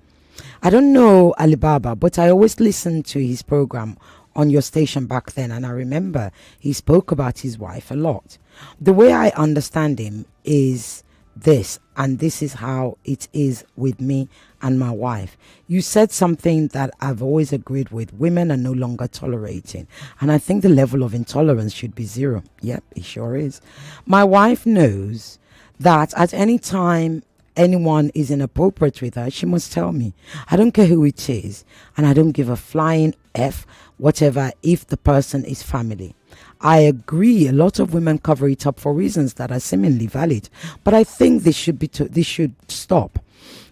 I don't know Ali Baba, but I always listened to his program on your station back then, and I remember he spoke about his wife a lot. The way I understand him is this, and this is how it is with me and my wife. You said something that I've always agreed with. Women are no longer tolerating, and I think the level of intolerance should be zero. Yep, it sure is. My wife knows that at any time anyone is inappropriate with her, she must tell me. I don't care who it is, and I don't give a flying F whatever if the person is family. I agree, a lot of women cover it up for reasons that are seemingly valid, but I think this should stop.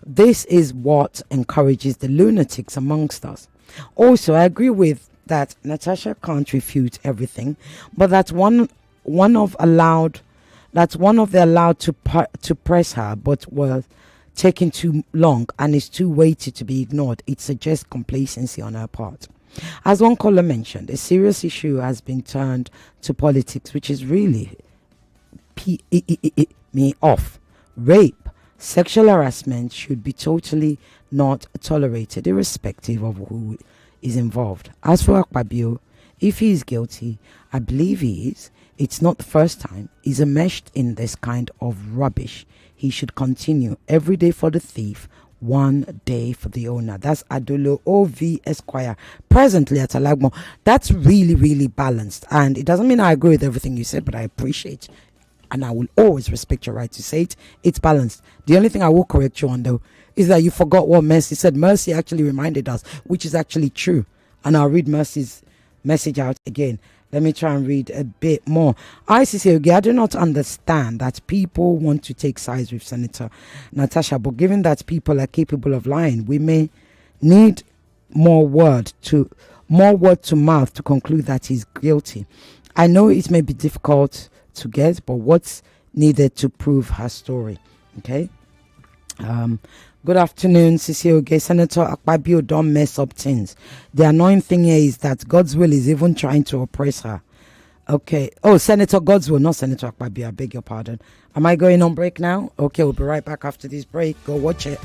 This is what encourages the lunatics amongst us. Also, I agree with that Natasha can't refute everything, but that's one of the allowed to press her, but were taking too long and is too weighty to be ignored. It suggests complacency on her part. As one caller mentioned, a serious issue has been turned to politics, which is really me off. Rape, sexual harassment should be totally not tolerated, irrespective of who is involved. As for Akpabio, if he is guilty, I believe he is. It's not the first time he's enmeshed in this kind of rubbish. He should continue. Every day for the thief, one day for the owner. That's Adolo OV Esquire, presently at Alagmo. That's really, really balanced. And it doesn't mean I agree with everything you said, but I appreciate, and I will always respect your right to say it. It's balanced. The only thing I will correct you on, though, is that you forgot what Mercy said. Mercy actually reminded us, which is actually true. And I'll read Mercy's message out again. Let me try and read a bit more. ICC, I do not understand that people want to take sides with Senator Natasha, but given that people are capable of lying, we may need more word to mouth to conclude that he's guilty. I know it may be difficult to get, but what's needed to prove her story? Okay. Good afternoon, Oge. Senator Akpabio, don't mess up things. The annoying thing here is that God's will is even trying to oppress her. Okay. Oh, Senator God's will, not Senator Akpabio. I beg your pardon. Am I going on break now? Okay, we'll be right back after this break. Go watch it.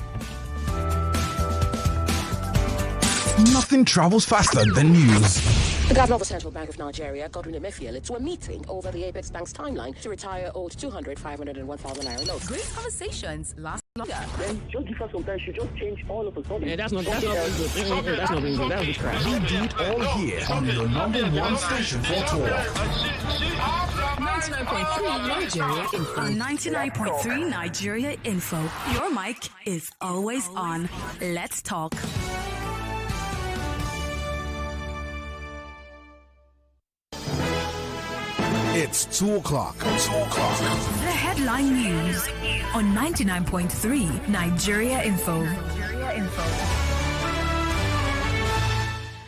Nothing travels faster than news. The Governor of the Central Bank of Nigeria, Godwin Emefiele, to a meeting over the Apex Bank's timeline to retire old 200, 500 and 1,000 naira notes. Great conversations last longer. Then just give us some time. She just change all of a sudden. Yeah, that's not good. That's not being good. That was just crap. We do it all here on your number one station for talk. 99.3 Nigeria Info. On 99.3 Nigeria Info. Your mic is always on. Let's talk. It's 2 o'clock. 2 o'clock. The headline news on 99.3 Nigeria Info.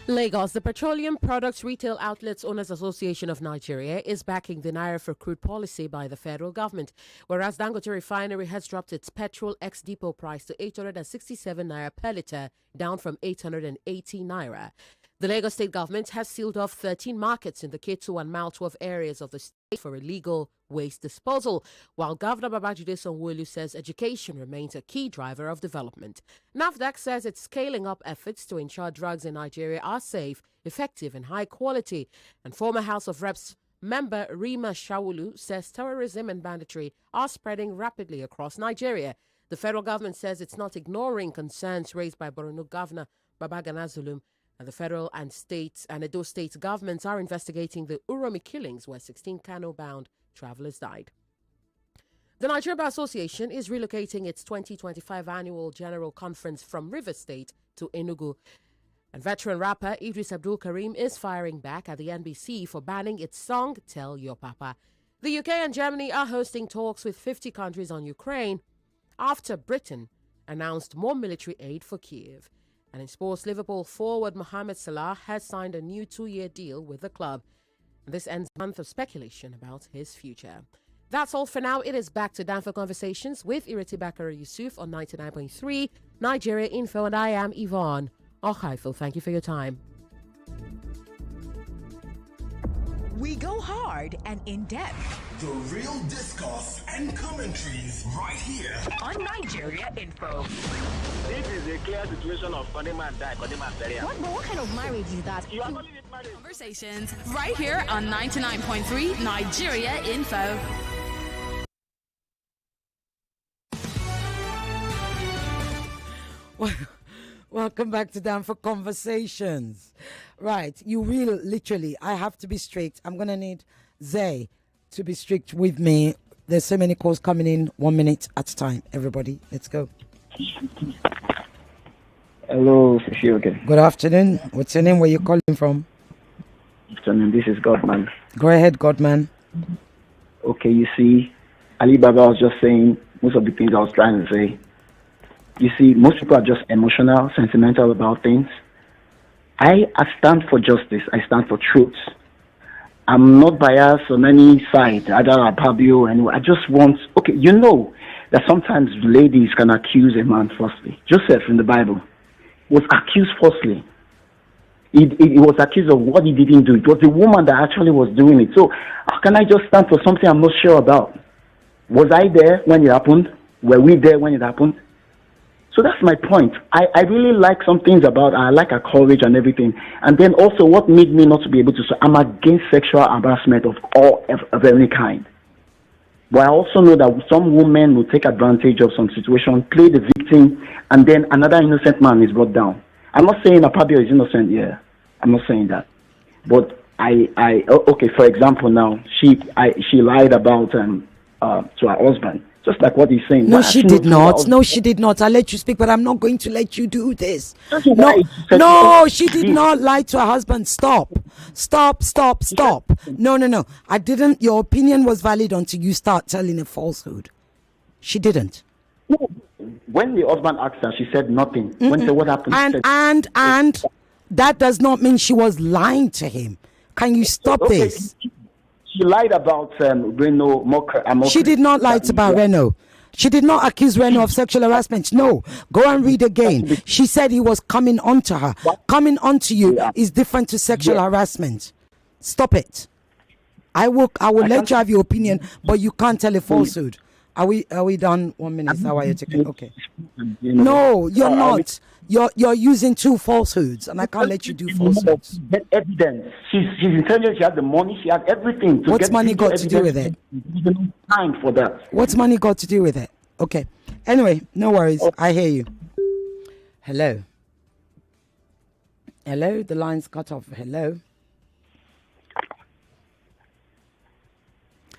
Lagos, the Petroleum Products Retail Outlets Owners Association of Nigeria is backing the Naira for crude policy by the federal government, whereas Dangote Refinery has dropped its petrol ex-depot price to 867 naira per litre, down from 880 naira. The Lagos state government has sealed off 13 markets in the Ketu and Mile 12 areas of the state for illegal waste disposal, while Governor Babajide Sanwo-Olu says education remains a key driver of development. NAFDAC says it's scaling up efforts to ensure drugs in Nigeria are safe, effective and high quality. And former House of Reps member Rima Shawulu says terrorism and banditry are spreading rapidly across Nigeria. The federal government says it's not ignoring concerns raised by Borno Governor Babagana Zulum. And the federal and state and Edo state governments are investigating the Uromi killings where 16 Kano-bound travelers died. The Nigeria Bar Association is relocating its 2025 annual general conference from Rivers State to Enugu. And veteran rapper Idris Abdul Karim is firing back at the NBC for banning its song Tell Your Papa. The UK and Germany are hosting talks with 50 countries on Ukraine after Britain announced more military aid for Kiev. And in sports, Liverpool forward Mohamed Salah has signed a new 2-year deal with the club. This ends a month of speculation about his future. That's all for now. It is back to Danfo Conversations with Ireti Bakare-Yusuf on 99.3 Nigeria Info, and I am Yvonne Ochaifel. Thank you for your time. We go hard and in depth. The real discourse and commentaries right here on Nigeria Info. This is a clear situation of Kodima and die, Kodima and bury. What kind of marriage is that? You are calling it marriage. Conversations right here on 99.3 Nigeria Info. Welcome back to Danfo Conversations. Right, you will literally, I have to be strict. I'm going to need Zay to be strict with me. There's so many calls coming in, 1 minute at a time. Everybody, let's go. Hello, okay. Good afternoon. What's your name? Where you calling from? Afternoon, this is Godman. Go ahead, Godman. Okay, you see, Ali Baba was just saying most of the things I was trying to say. You see, most people are just emotional, sentimental about things. I stand for justice. I stand for truth. I'm not biased on any side, either Apabio or anyone. I just want, okay, you know that sometimes ladies can accuse a man falsely. Joseph in the Bible was accused falsely. He was accused of what he didn't do. It was the woman that actually was doing it. So how can I just stand for something I'm not sure about? Was I there when it happened? Were we there when it happened? So that's my point. I really like some things about her. I like her courage and everything. And then also what made me not to be able to say, I'm against sexual harassment of any kind. But I also know that some women will take advantage of some situation, play the victim, and then another innocent man is brought down. I'm not saying Apabio is innocent, yeah. I'm not saying that. But okay, for example now, she lied about to her husband. Just like what he's saying. No, she did not. No, she did not. I'll let you speak, but I'm not going to let you do this. No, she did not lie to her husband. Stop. No. I didn't. Your opinion was valid until you start telling a falsehood. She didn't. When the husband asked her, she said nothing. When he said what happened, and that does not mean she was lying to him. Can you stop this? She lied about Reno. She did not lie about Reno. She did not accuse Reno of sexual harassment. No. Go and read again. She said he was coming onto her. Coming onto you is different to sexual harassment. Stop it. I will let you have your opinion, but you can't tell a falsehood. Are we done? 1 minute. How are you taking? Okay. No, you're not. You're using two falsehoods, and I can't let you do falsehoods. Get evidence. She's intelligent. She had the money. She had everything. What's money got to do with it? Time for that. What's money got to do with it? Okay. Anyway, no worries. I hear you. Hello. The line's cut off.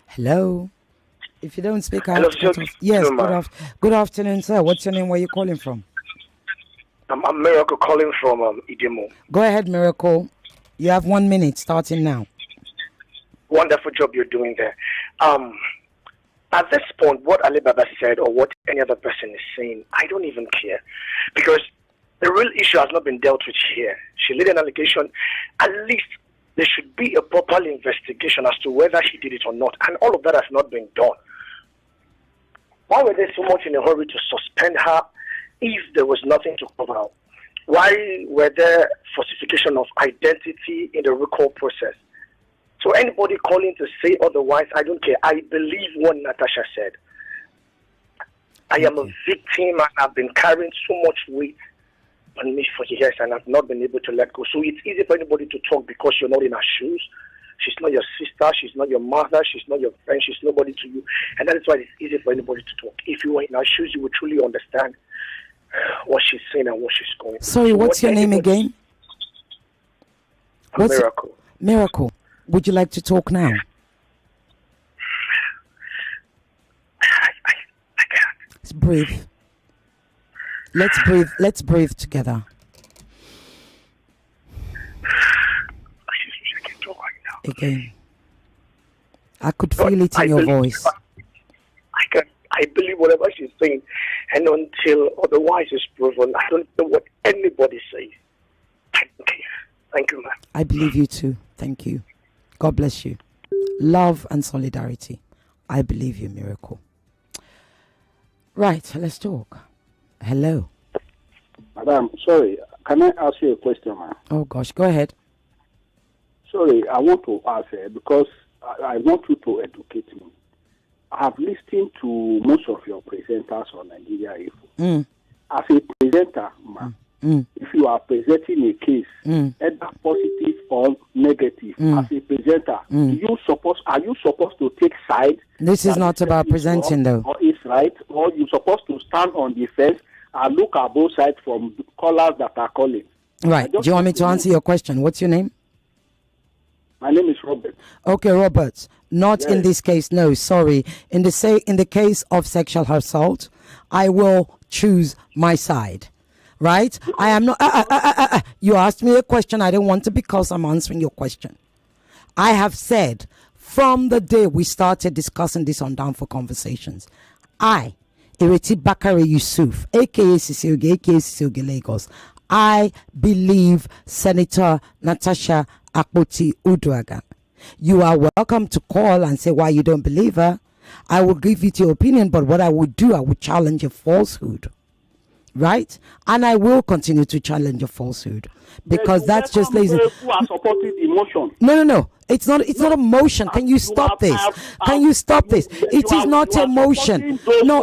Hello. If you don't speak out, yes. Good afternoon, sir. What's your name? Where are you calling from? I'm Miracle calling from Idemo. Go ahead, Miracle. You have 1 minute starting now. Wonderful job you're doing there. At this point, what Ali Baba said or what any other person is saying, I don't even care. Because the real issue has not been dealt with here. She laid an allegation. At least there should be a proper investigation as to whether she did it or not. And all of that has not been done. Why were they so much in a hurry to suspend her if there was nothing to cover up? Why were there falsification of identity in the recall process? So anybody calling to say otherwise, I don't care. I believe what Natasha said. I am a victim and I've been carrying so much weight on me for years and I've not been able to let go. So it's easy for anybody to talk because you're not in her shoes. She's not your sister, she's not your mother, she's not your friend, she's nobody to you. And that is why it's easy for anybody to talk. If you were in her shoes, you would truly understand what she's saying and what she's going through. Sorry, what's your name again? Miracle. Miracle. Would you like to talk now? I can't. Let's breathe. Let's breathe together. I can't talk right now. Again. I could feel it in your voice. I believe whatever she's saying, and until otherwise is proven, I don't know what anybody says. Thank you, man. I believe you too. Thank you. God bless you. Love and solidarity. I believe you, Miracle. Right, let's talk. Hello. Madam, sorry, can I ask you a question, ma'am? Oh gosh, go ahead. Sorry, I want to ask because I want you to educate me. I have listened to most of your presenters on Nigeria Info. As a presenter, ma'am, if you are presenting a case, either positive or negative, as a presenter, are you supposed to take sides? This is not about presenting, though. Or is right, or you're supposed to stand on the fence and look at both sides from callers that are calling. Right. Do you want me to answer your question? What's your name? My name is Robert. Okay, Robert. Not in this case, no, sorry. In the case of sexual assault, I will choose my side. Right? I am not. You asked me a question. I don't want to because I'm answering your question. I have said from the day we started discussing this on Danfo Conversations, Ireti Bakare-Yusuf, aka Sisioge, aka Sisioge Lagos, I believe Senator Natasha Akpoti Uduaghan. You are welcome to call and say why you don't believe her. I will give you your opinion, but what I would do, I would challenge a falsehood. Right? And I will continue to challenge a falsehood because that's just lazy. Who are supporting emotion? No. It's not emotion. Can you stop this? Can you stop this? It is not emotion. No.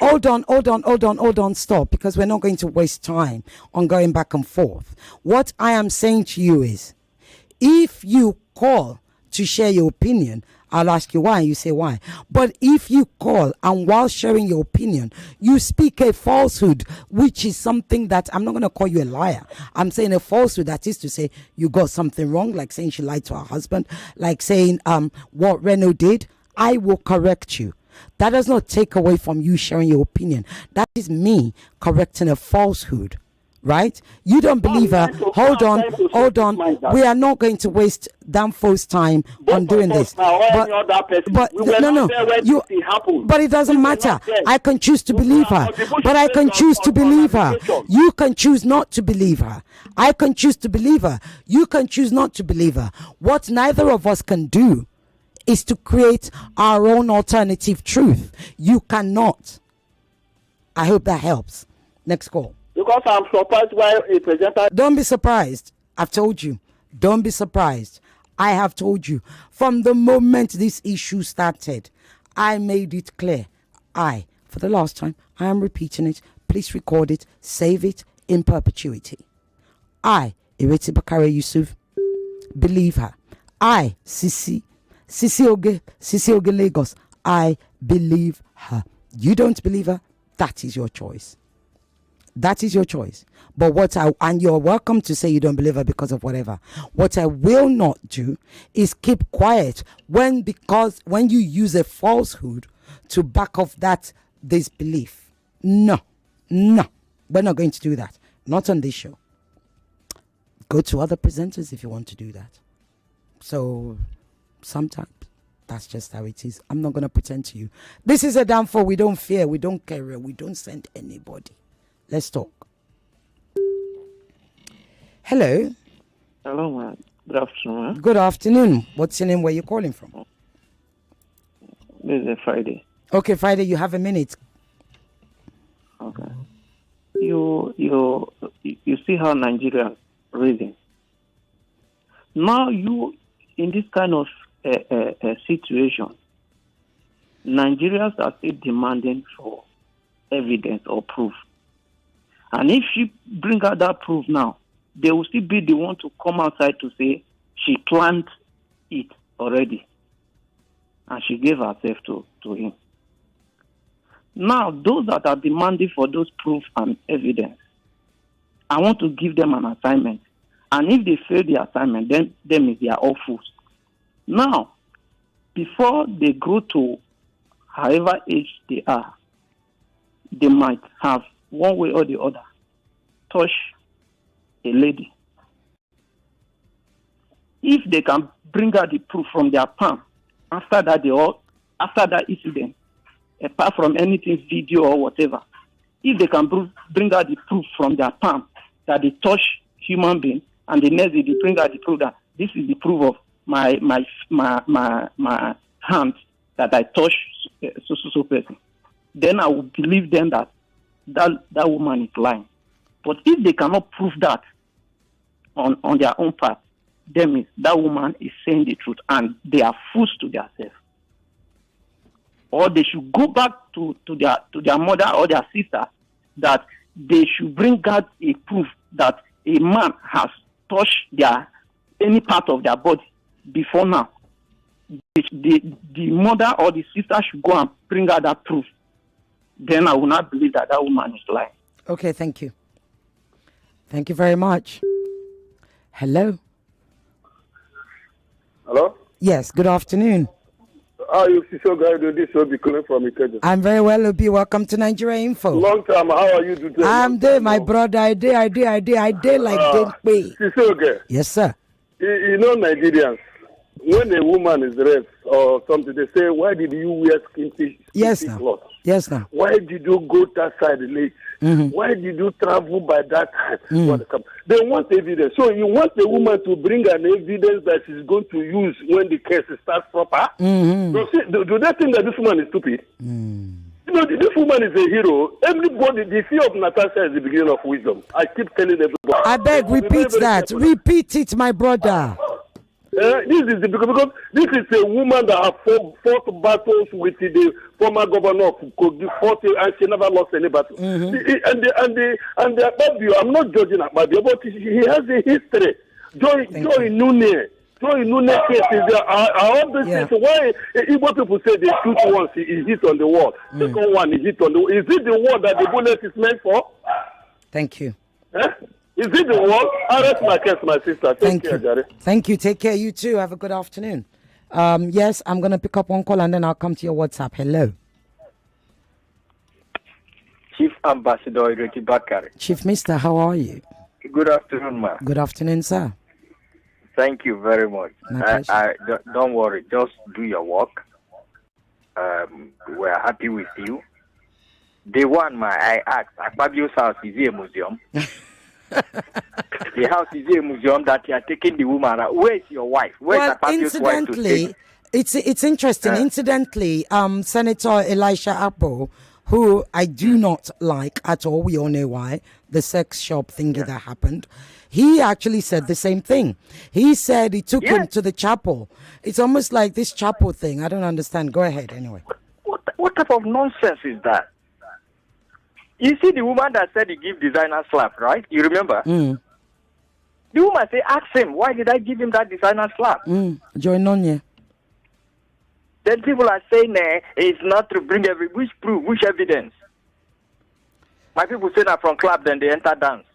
Hold on. Stop, because we're not going to waste time on going back and forth. What I am saying to you is, if you call to share your opinion, I'll ask you why, and you say why. But if you call and while sharing your opinion, you speak a falsehood, which is something that I'm not going to call you a liar. I'm saying a falsehood, that is to say you got something wrong, like saying she lied to her husband, like saying what Reno did, I will correct you. That does not take away from you sharing your opinion. That is me correcting a falsehood, right? You don't believe her. Hold on. We are not going to waste Danfo's time on doing this. But no. But it doesn't matter. I can choose to believe her. But I can choose to believe her. You can choose not to believe her. I can choose to believe her. You can choose not to believe her. What neither of us can do is to create our own alternative truth. You cannot. I hope that helps. Next call. Because I'm surprised why a presenter. Don't be surprised. I've told you. Don't be surprised. I have told you. From the moment this issue started, I made it clear. For the last time, I am repeating it. Please record it. Save it in perpetuity. Ireti Bakare-Yusuf, believe her. Sisi Oge Lagos, I believe her. You don't believe her? That is your choice. That is your choice. But and you're welcome to say you don't believe her because of whatever. What I will not do is keep quiet because when you use a falsehood to back off this belief. No. We're not going to do that. Not on this show. Go to other presenters if you want to do that. So sometimes that's just how it is. I'm not going to pretend to you. This is a Danfo. We don't fear. We don't care. We don't send anybody. Let's talk. Hello. Hello, man. Good afternoon. Good afternoon. What's your name? Where you calling from? This is Friday. Okay, Friday. You have a minute. Okay. You see how Nigeria is raising. Now you in this kind of situation, Nigerians are still demanding for evidence or proof. And if she bring out that proof now, they will still be the one to come outside to say she planned it already. And she gave herself to him. Now, those that are demanding for those proof and evidence, I want to give them an assignment. And if they fail the assignment, then they are all fools. Now, before they grow to however age they are, they might have one way or the other touch a lady. If they can bring out the proof from their palm after that incident, apart from anything video or whatever, if they can bring out the proof from their palm that they touch human being, and the next day they bring out the proof that this is the proof of my hand that I touch so person, then I will believe them that woman is lying. But if they cannot prove that on their own part, then that woman is saying the truth and they are fools to themselves. Or they should go back to their mother or their sister that they should bring out a proof that a man has touched any part of their body before now. The mother or the sister should go and bring out that proof. Then I will not believe that woman is lying. Okay, thank you. Thank you very much. Hello? Hello? Yes, good afternoon. How are you, Siso Gaido? This will be calling from Ikeja. I'm very well, Obi. Welcome to Nigeria Info. Long time. How are you today? I'm there, my brother. I did like they Siso, yes, sir. You know Nigerians, when a woman is raped or something, they say, why did you wear skimpy clothes? Yes, sir. Why did you go that side late? Mm-hmm. Why did you travel by that time? Mm-hmm. They want evidence. So you want the woman to bring an evidence that she's going to use when the case starts proper? Mm-hmm. Do they think that this woman is stupid? Mm. You know, this woman is a hero. Everybody, the fear of Natasha is the beginning of wisdom. I keep telling everybody. I beg, repeat that. Repeat it, my brother. This is because this is a woman that has fought battles with the former governor of Kogi, and she never lost any battle. Mm-hmm. And the Akpabio, I'm not judging Akpabio, but he has a history. Joy Nune case is there. I always say, so why Igbo people say they shoot once, he hit on the wall. Second one, he hit on the wall. Is it the wall that the bullet is meant for? Thank you. Is it the wall? Arrest my case, my sister. Take care, Jerry. Thank you. Take care. You too. Have a good afternoon. Yes, I'm going to pick up one call and then I'll come to your WhatsApp. Hello. Chief Ambassador Ireti Bakare. Chief Mister, how are you? Good afternoon, ma'am. Good afternoon, sir. Thank you very much. My pleasure. Don't worry, just do your work. We're happy with you. Day one, I asked, Akpabio's house is a museum. The house is a museum that you are taking the woman. Where's your wife? Where's Akpabio's wife to take? It's interesting. Incidentally, Senator Elisha Appo, who I do not like at all, we all know why, the sex shop thingy that happened, he actually said the same thing. He said he took him to the chapel. It's almost like this chapel thing. I don't understand. Go ahead anyway. What type of nonsense is that? You see the woman that said he give designer slap, right? You remember? The woman say, ask him, why did I give him that designer slap? Join on you. Then people are saying it's not to bring which proof, which evidence. My people say that from club, then they enter dance.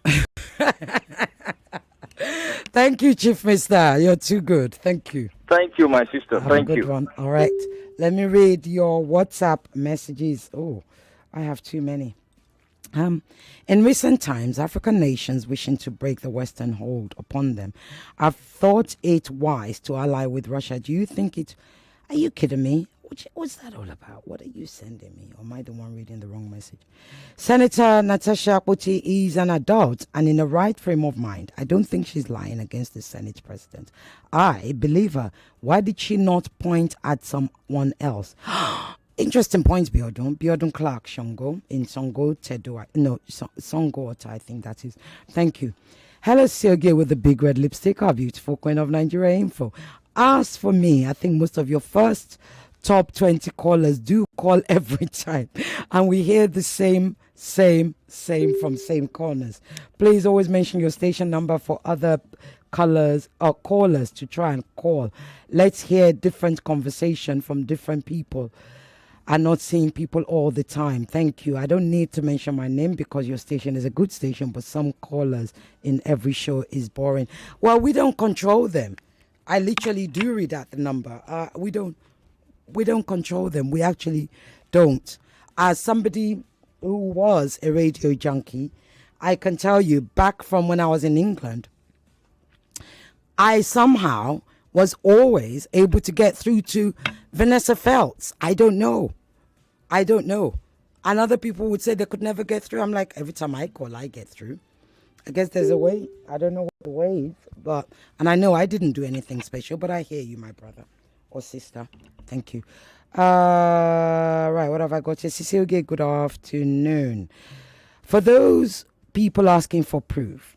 Thank you, Chief Mister. You're too good. Thank you. Thank you, my sister. Have Thank a good you. one. All right. Let me read your WhatsApp messages. Oh, I have too many. In recent times, African nations wishing to break the Western hold upon them have thought it wise to ally with Russia. Do you think it... Are you kidding me? What's that all about? What are you sending me? Or am I the one reading the wrong message? Senator Natasha Akpoti is an adult and in the right frame of mind. I don't think she's lying against the Senate president. I believe her. Why did she not point at someone else? Interesting points, Biodun. Biodun Clark, Shongo, in Songo, Tedua. No, Songo, I think that is. Thank you. Hello, Sergey with the big red lipstick, our beautiful queen of Nigeria info. As for me, I think most of your first top 20 callers do call every time. And we hear the same from same corners. Please always mention your station number for other colors or callers to try and call. Let's hear different conversation from different people. And not seeing people all the time. Thank you. I don't need to mention my name because your station is a good station, but some callers in every show is boring. Well, we don't control them. I literally do read out the number. We don't control them. We actually don't. As somebody who was a radio junkie, I can tell you back from when I was in England, I somehow was always able to get through to Vanessa Feltz. I don't know. And other people would say they could never get through. I'm like, every time I call, I get through. I guess there's a way. I don't know what the way is. And I know I didn't do anything special, but I hear you, my brother or sister. Thank you. Right, what have I got here? Cecile Gay, good afternoon. For those people asking for proof,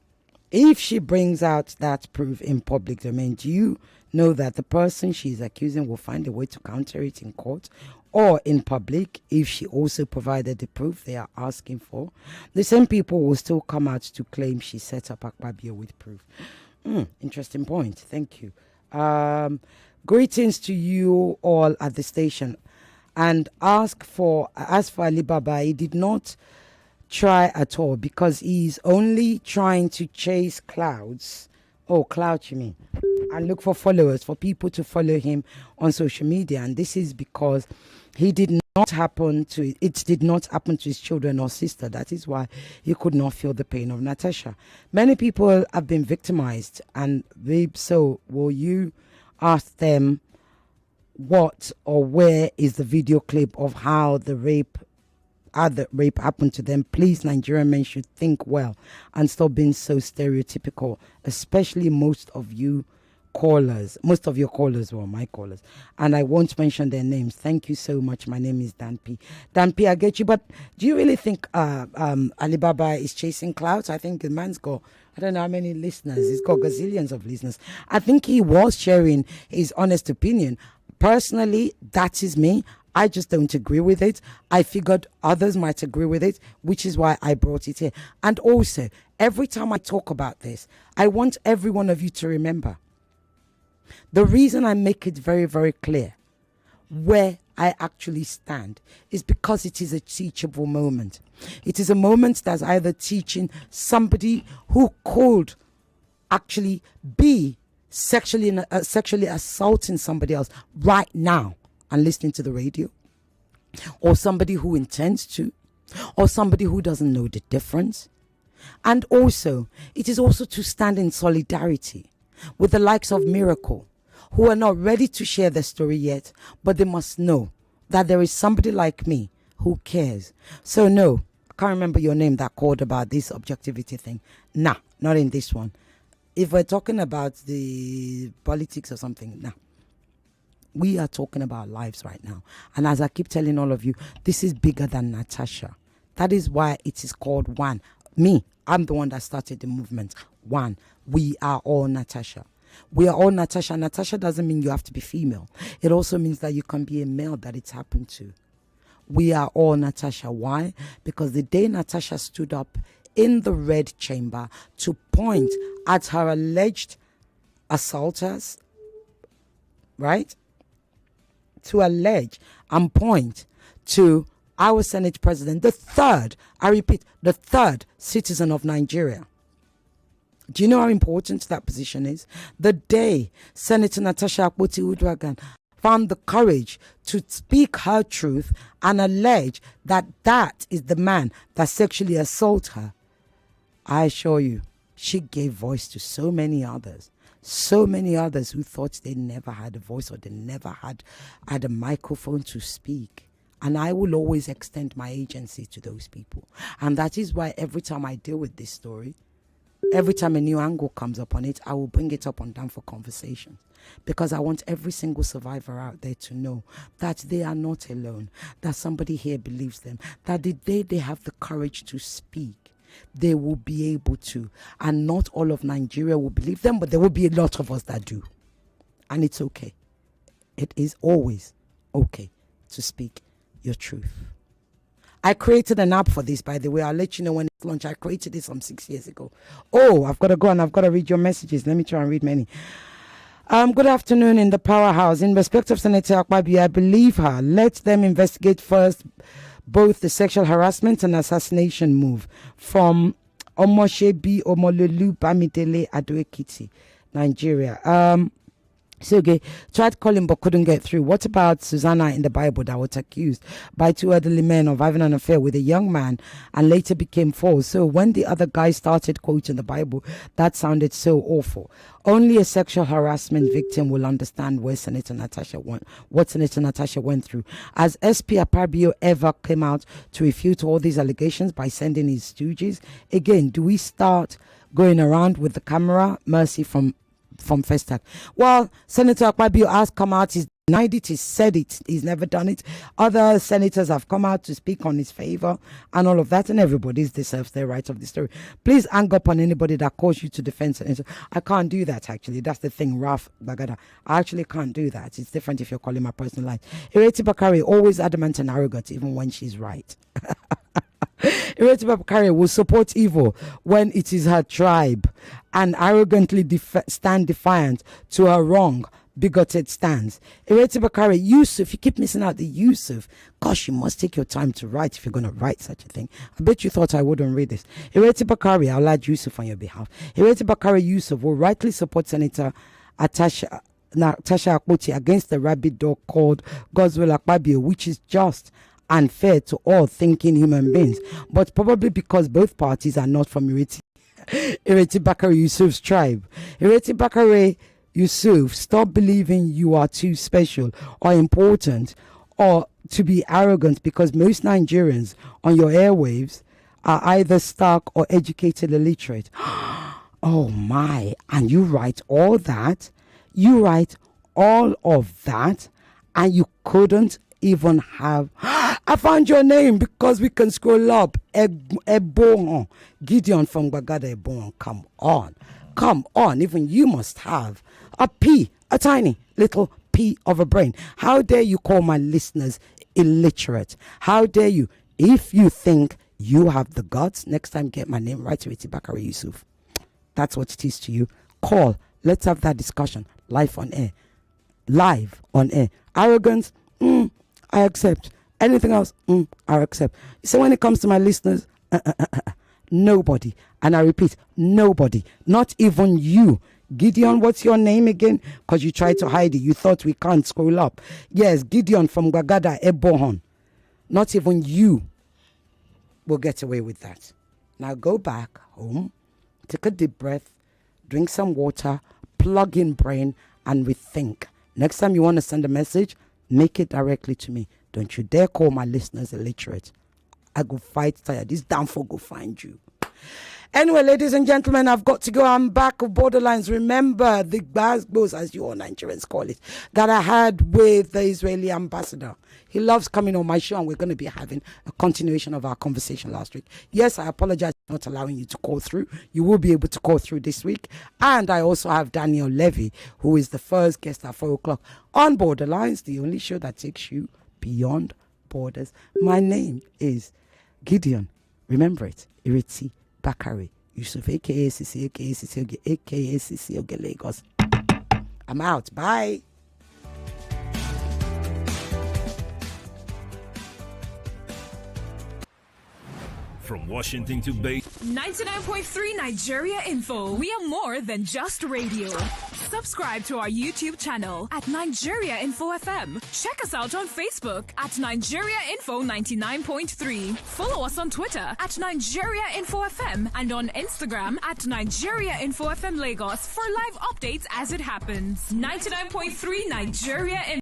if she brings out that proof in public domain, do you know that the person she's accusing will find a way to counter it in court or in public if she also provided the proof they are asking for? The same people will still come out to claim she set up Akpabio with proof. Interesting point. Thank you. Greetings to you all at the station. And as for Alibaba, he did not try at all because he's only trying to chase clouds. Oh, cloud you mean? And look for followers, for people to follow him on social media. And this is because it did not happen to his children or sister. That is why he could not feel the pain of Natasha. Many people have been victimized and raped. So will you ask them what or where is the video clip of how the rape happened to them? Please, Nigerian men should think well and stop being so stereotypical, especially most of your callers were my callers, and I won't mention their names. Thank you so much. My name is Danpi. I get you, but do you really think Alibaba is chasing clouds? I think the man's got, I don't know how many listeners. He's got gazillions of listeners. I think he was sharing his honest opinion. Personally, that is me. I just don't agree with it. I figured others might agree with it, which is why I brought it here. And also, every time I talk about this, I want every one of you to remember, the reason I make it very, very clear where I actually stand is because it is a teachable moment. It is a moment that's either teaching somebody who could actually be sexually assaulting somebody else right now and listening to the radio, or somebody who intends to, or somebody who doesn't know the difference. And also, it is also to stand in solidarity with the likes of Miracle, who are not ready to share their story yet, but they must know that there is somebody like me who cares. So no, I can't remember your name that called about this objectivity thing. Nah, not in this one. If we're talking about the politics or something, nah. We are talking about lives right now. And as I keep telling all of you, this is bigger than Natasha. That is why it is called One. Me, I'm the one that started the movement. One. We are all Natasha. We are all Natasha. Natasha doesn't mean you have to be female. It also means that you can be a male that it's happened to. We are all Natasha. Why? Because the day Natasha stood up in the red chamber to point at her alleged assaulters, right? To allege and point to our Senate president, the third, I repeat, the third citizen of Nigeria. Do you know how important that position is? The day Senator Natasha Akpoti-Uduaghan found the courage to speak her truth and allege that that is the man that sexually assaulted her, I assure you, she gave voice to so many others who thought they never had a voice or they never had a microphone to speak. And I will always extend my agency to those people. And that is why every time I deal with this story, every time a new angle comes up on it, I will bring it up on Danfo Conversations. Because I want every single survivor out there to know that they are not alone, that somebody here believes them, that the day they have the courage to speak, they will be able to. And not all of Nigeria will believe them, but there will be a lot of us that do. And it's okay. It is always okay to speak your truth. I created an app for this, by the way. I'll let you know when it's launched. I created this some 6 years ago. Oh, I've got to go and I've got to read your messages. Let me try and read many. Good afternoon in the powerhouse. In respect of Senator Akpabio, I believe her. Let them investigate first both the sexual harassment and assassination move from Omoshebi Omololu Bamidele Adoekiti, Nigeria. So, okay, tried calling but couldn't get through. What about Susanna in the Bible that was accused by two elderly men of having an affair with a young man and later became false? So when the other guy started quoting the Bible, that sounded so awful. Only a sexual harassment victim will understand where Senator Natasha went, what Senator Natasha went through. As SP Akpabio ever came out to refute all these allegations by sending his stooges? Again, do we start going around with the camera? Mercy from Festac. Well, Senator Akpabio has come out, he's denied it, he's said it, he's never done it. Other senators have come out to speak on his favor and all of that, and everybody deserves their right of the story. Please hang up on anybody that calls you to defend Senator. I can't do that, actually. That's the thing, Raf Bagada. I actually can't do that. It's different if you're calling my personal life. Ireti Bakare, always adamant and arrogant, even when she's right. Ireti Bakare will support evil when it is her tribe and arrogantly stand defiant to her wrong, bigoted stance. Ireti Bakare-Yusuf, you keep missing out the Yusuf. Gosh, you must take your time to write if you're going to write such a thing. I bet you thought I wouldn't read this. Ireti Bakare, I'll add Yusuf on your behalf. Ireti Bakare-Yusuf will rightly support Senator Natasha Akpoti against the rabid dog called Godswill Akpabio, which is just and fair to all thinking human beings, but probably because both parties are not from Ireti Bakare-Yusuf's tribe. Ireti Bakare-Yusuf, stop believing you are too special or important or to be arrogant, because most Nigerians on your airwaves are either stark or educated illiterate. Oh my, and you write all that? You write all of that and you couldn't even have I found your name because we can scroll up. Gideon from Bagada Ebon. Come on, even you must have a tiny little pea of a brain. How dare you call my listeners illiterate? How dare you? If you think you have the guts, next time get my name right to Ireti Bakare-Yusuf. That's what it is to you. Call, let's have that discussion live on air. Arrogance, I accept. Anything else, I accept. So when it comes to my listeners, nobody, and I repeat, nobody, not even you. Gideon, what's your name again? Because you tried to hide it. You thought we can't scroll up. Yes, Gideon from Gwagada Ebohon. Not even you we'll get away with that. Now go back home, take a deep breath, drink some water, plug in brain, and rethink. Next time you want to send a message, make it directly to me. Don't you dare call my listeners illiterate. I go fight tired. This Danfo go find you. Anyway, ladies and gentlemen, I've got to go. I'm back with Borderlines. Remember the Gbazgbos, as you all Nigerians call it, that I had with the Israeli ambassador. He loves coming on my show, and we're going to be having a continuation of our conversation last week. Yes, I apologize for not allowing you to call through. You will be able to call through this week. And I also have Daniel Levy, who is the first guest at 4 o'clock on Borderlines, the only show that takes you beyond borders. My name is Gideon. Remember it, Ireti Bakare-Yusuf, a.k.a. Sisi, a.k.a. Sisi Oge, a.k.a. Sisi Oge Lagos. I'm out. Bye. From Washington to Bay. 99.3 Nigeria Info. We are more than just radio. Subscribe to our YouTube channel at Nigeria Info FM. Check us out on Facebook at Nigeria Info 99.3. Follow us on Twitter at Nigeria Info FM and on Instagram at Nigeria Info FM Lagos for live updates as it happens. 99.3 Nigeria Info.